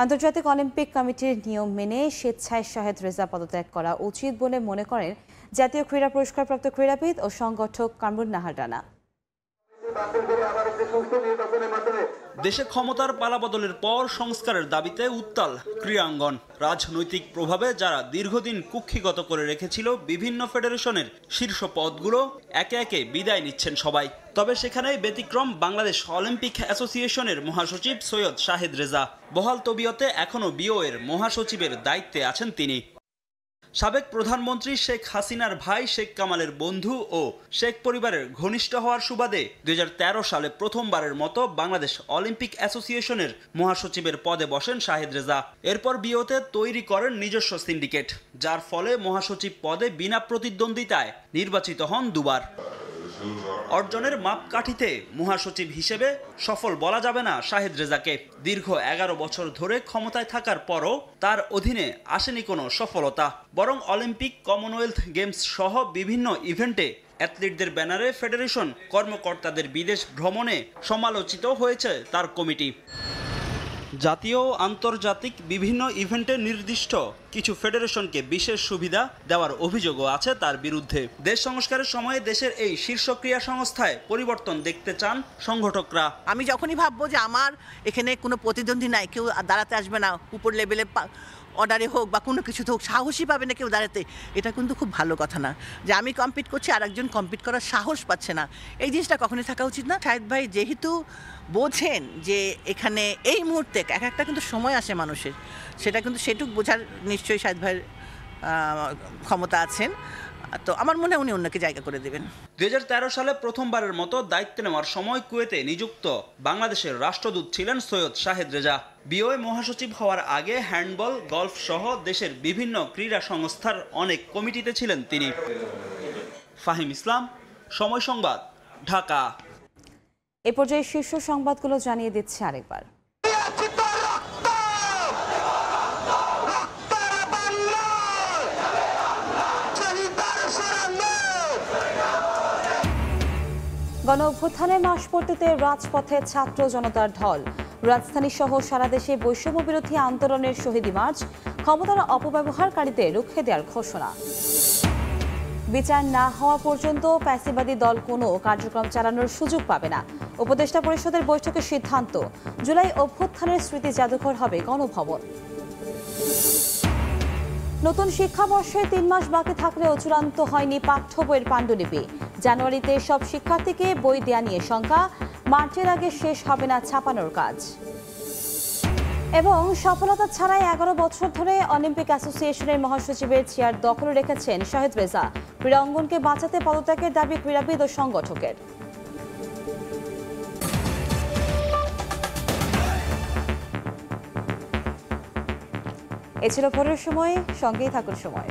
আন্তর্জাতিক অলিম্পিক কমিটির নিয়ম মেনে স্বেচ্ছায় শাহেদ রেজা পদত্যাগ করা উচিত বলে মনে করেন জাতীয় ক্রীড়া পুরস্কারপ্রাপ্ত ক্রীড়াবিদ ও সংগঠক কামরুন নাহার রানা। দেশে ক্ষমতার পালাবদলের পর সংস্কারের দাবিতে উত্তাল ক্রীড়াঙ্গন। রাজনৈতিক প্রভাবে যারা দীর্ঘদিন কুক্ষিগত করে রেখেছিল বিভিন্ন ফেডারেশনের শীর্ষ পদগুলো, একে একে বিদায় নিচ্ছেন সবাই। তবে সেখানেই ব্যতিক্রম বাংলাদেশ অলিম্পিক অ্যাসোসিয়েশনের মহাসচিব সৈয়দ শাহেদ রেজা। বহাল তবিয়তে এখনও বিওএর মহাসচিবের দায়িত্বে আছেন তিনি। সাবেক প্রধানমন্ত্রী শেখ হাসিনার ভাই শেখ কামালের বন্ধু ও শেখ পরিবারের ঘনিষ্ঠ হওয়ার সুবাদে 2013 সালে প্রথমবারের মতো বাংলাদেশ অলিম্পিক অ্যাসোসিয়েশনের মহাসচিবের পদে বসেন শাহেদ রেজা। এরপর বিওতে তৈরি করেন নিজস্ব সিন্ডিকেট, যার ফলে মহাসচিব পদে বিনা প্রতিদ্বন্দ্বিতায় নির্বাচিত হন দুবার। অর্জনের মাপকাঠিতে মহাসচিব হিসেবে সফল বলা যাবে না শাহেদ রেজাকে। দীর্ঘ 11 বছর ধরে ক্ষমতায় থাকার পরও তার অধীনে আসেনি কোনো সফলতা। বরং অলিম্পিক, কমনওয়েলথ গেমস সহ বিভিন্ন ইভেন্টে অ্যাথলিটদের ব্যানারে ফেডারেশন কর্মকর্তাদের বিদেশ ভ্রমণে সমালোচিত হয়েছে তার কমিটি। জাতীয় ও আন্তর্জাতিক বিভিন্ন ইভেন্টে নির্দিষ্ট কিছু ফেডারেশনকে বিশেষ সুবিধা দেওয়ার অভিযোগও আছে তার বিরুদ্ধে। দেশ সংস্কারের সময়ে দেশের এই শীর্ষ ক্রীড়া সংস্থায় পরিবর্তন দেখতে চান সংগঠকরা। আমি যখনই ভাববো যে আমার এখানে কোনো প্রতিদ্বন্দ্বী নাই, কেউ দাঁড়াতে আসবে না, উপর লেভেলে অর্ডারে হোক বা কোনো কিছুতে হোক সাহসী পাবে না কেউ দাঁড়াতে, এটা কিন্তু খুব ভালো কথা না। যে আমি কম্পিট করছি আর একজন কম্পিট করার সাহস পাচ্ছে না, এই জিনিসটা কখনোই থাকা উচিত না। শাহেদ ভাই যেহেতু বোঝেন যে এখানে এই মুহূর্তে একটা কিন্তু সময় আসে মানুষের, সেটা কিন্তু সেটুক বোঝার নিশ্চয়ই শাহেদ ভাইয়ের ক্ষমতা আছেন। তো আমার মনে হয় উনি অন্যকে জায়গা করে দেবেন। 2013 সালে প্রথমবারের মতো দায়িত্ব নেওয়ার সময় কুয়েতে নিযুক্ত বাংলাদেশের রাষ্ট্রদূত ছিলেন সৈয়দ শাহেদ রেজা। বিওএ মহাসচিব হওয়ার আগে হ্যান্ডবল, গলফ সহ দেশের বিভিন্ন ক্রীড়া সংস্থার অনেক কমিটিতে ছিলেন তিনি। ফাহিম ইসলাম, সময় সংবাদ, ঢাকা। এ পর্যায়ে শীর্ষ সংবাদগুলো জানিয়ে দিচ্ছে আরেকবার। গণ অভ্যুত্থানের মাসপূর্তিতে রাজপথে ছাত্র জনতার ঢল। রাজধানী সহ সারা দেশে বৈষম্য বিরোধী আন্দোলনের শহীদ মার্চ, ক্ষমতার অপব্যবহারকারীদের রুখে দেওয়ার ঘোষণা। বিচার না হওয়া পর্যন্ত ফ্যাসিবাদী দল কোনো কার্যক্রম চালানোর সুযোগ পাবে না, উপদেষ্টা পরিষদের বৈঠকের সিদ্ধান্ত। জুলাই অভ্যুত্থানের স্মৃতি জাদুঘর হবে গণভবন। নতুন শিক্ষাবর্ষে 3 মাস বাকি থাকলেও চূড়ান্ত হয়নি পাঠ্য বইয়ের পাণ্ডুলিপি। জানুয়ারিতে সব শিক্ষার্থীকে বই দেয়া নিয়ে শঙ্কা, মার্চের আগে শেষ হবে না ছাপানোর কাজ। এবং সফলতা ছাড়াই 11 বছর ধরে অলিম্পিক অ্যাসোসিয়েশনের মহাসচিবের চেয়ার দখলে রেখেছেন শাহিদ রেজা। ক্রীড়াঙ্গনকে বাঁচাতে পদত্যাগের দাবি ক্রীড়াবিদ ও সংগঠকের। এ ছিল ভোরের সময়, সঙ্গেই থাকুন সময়।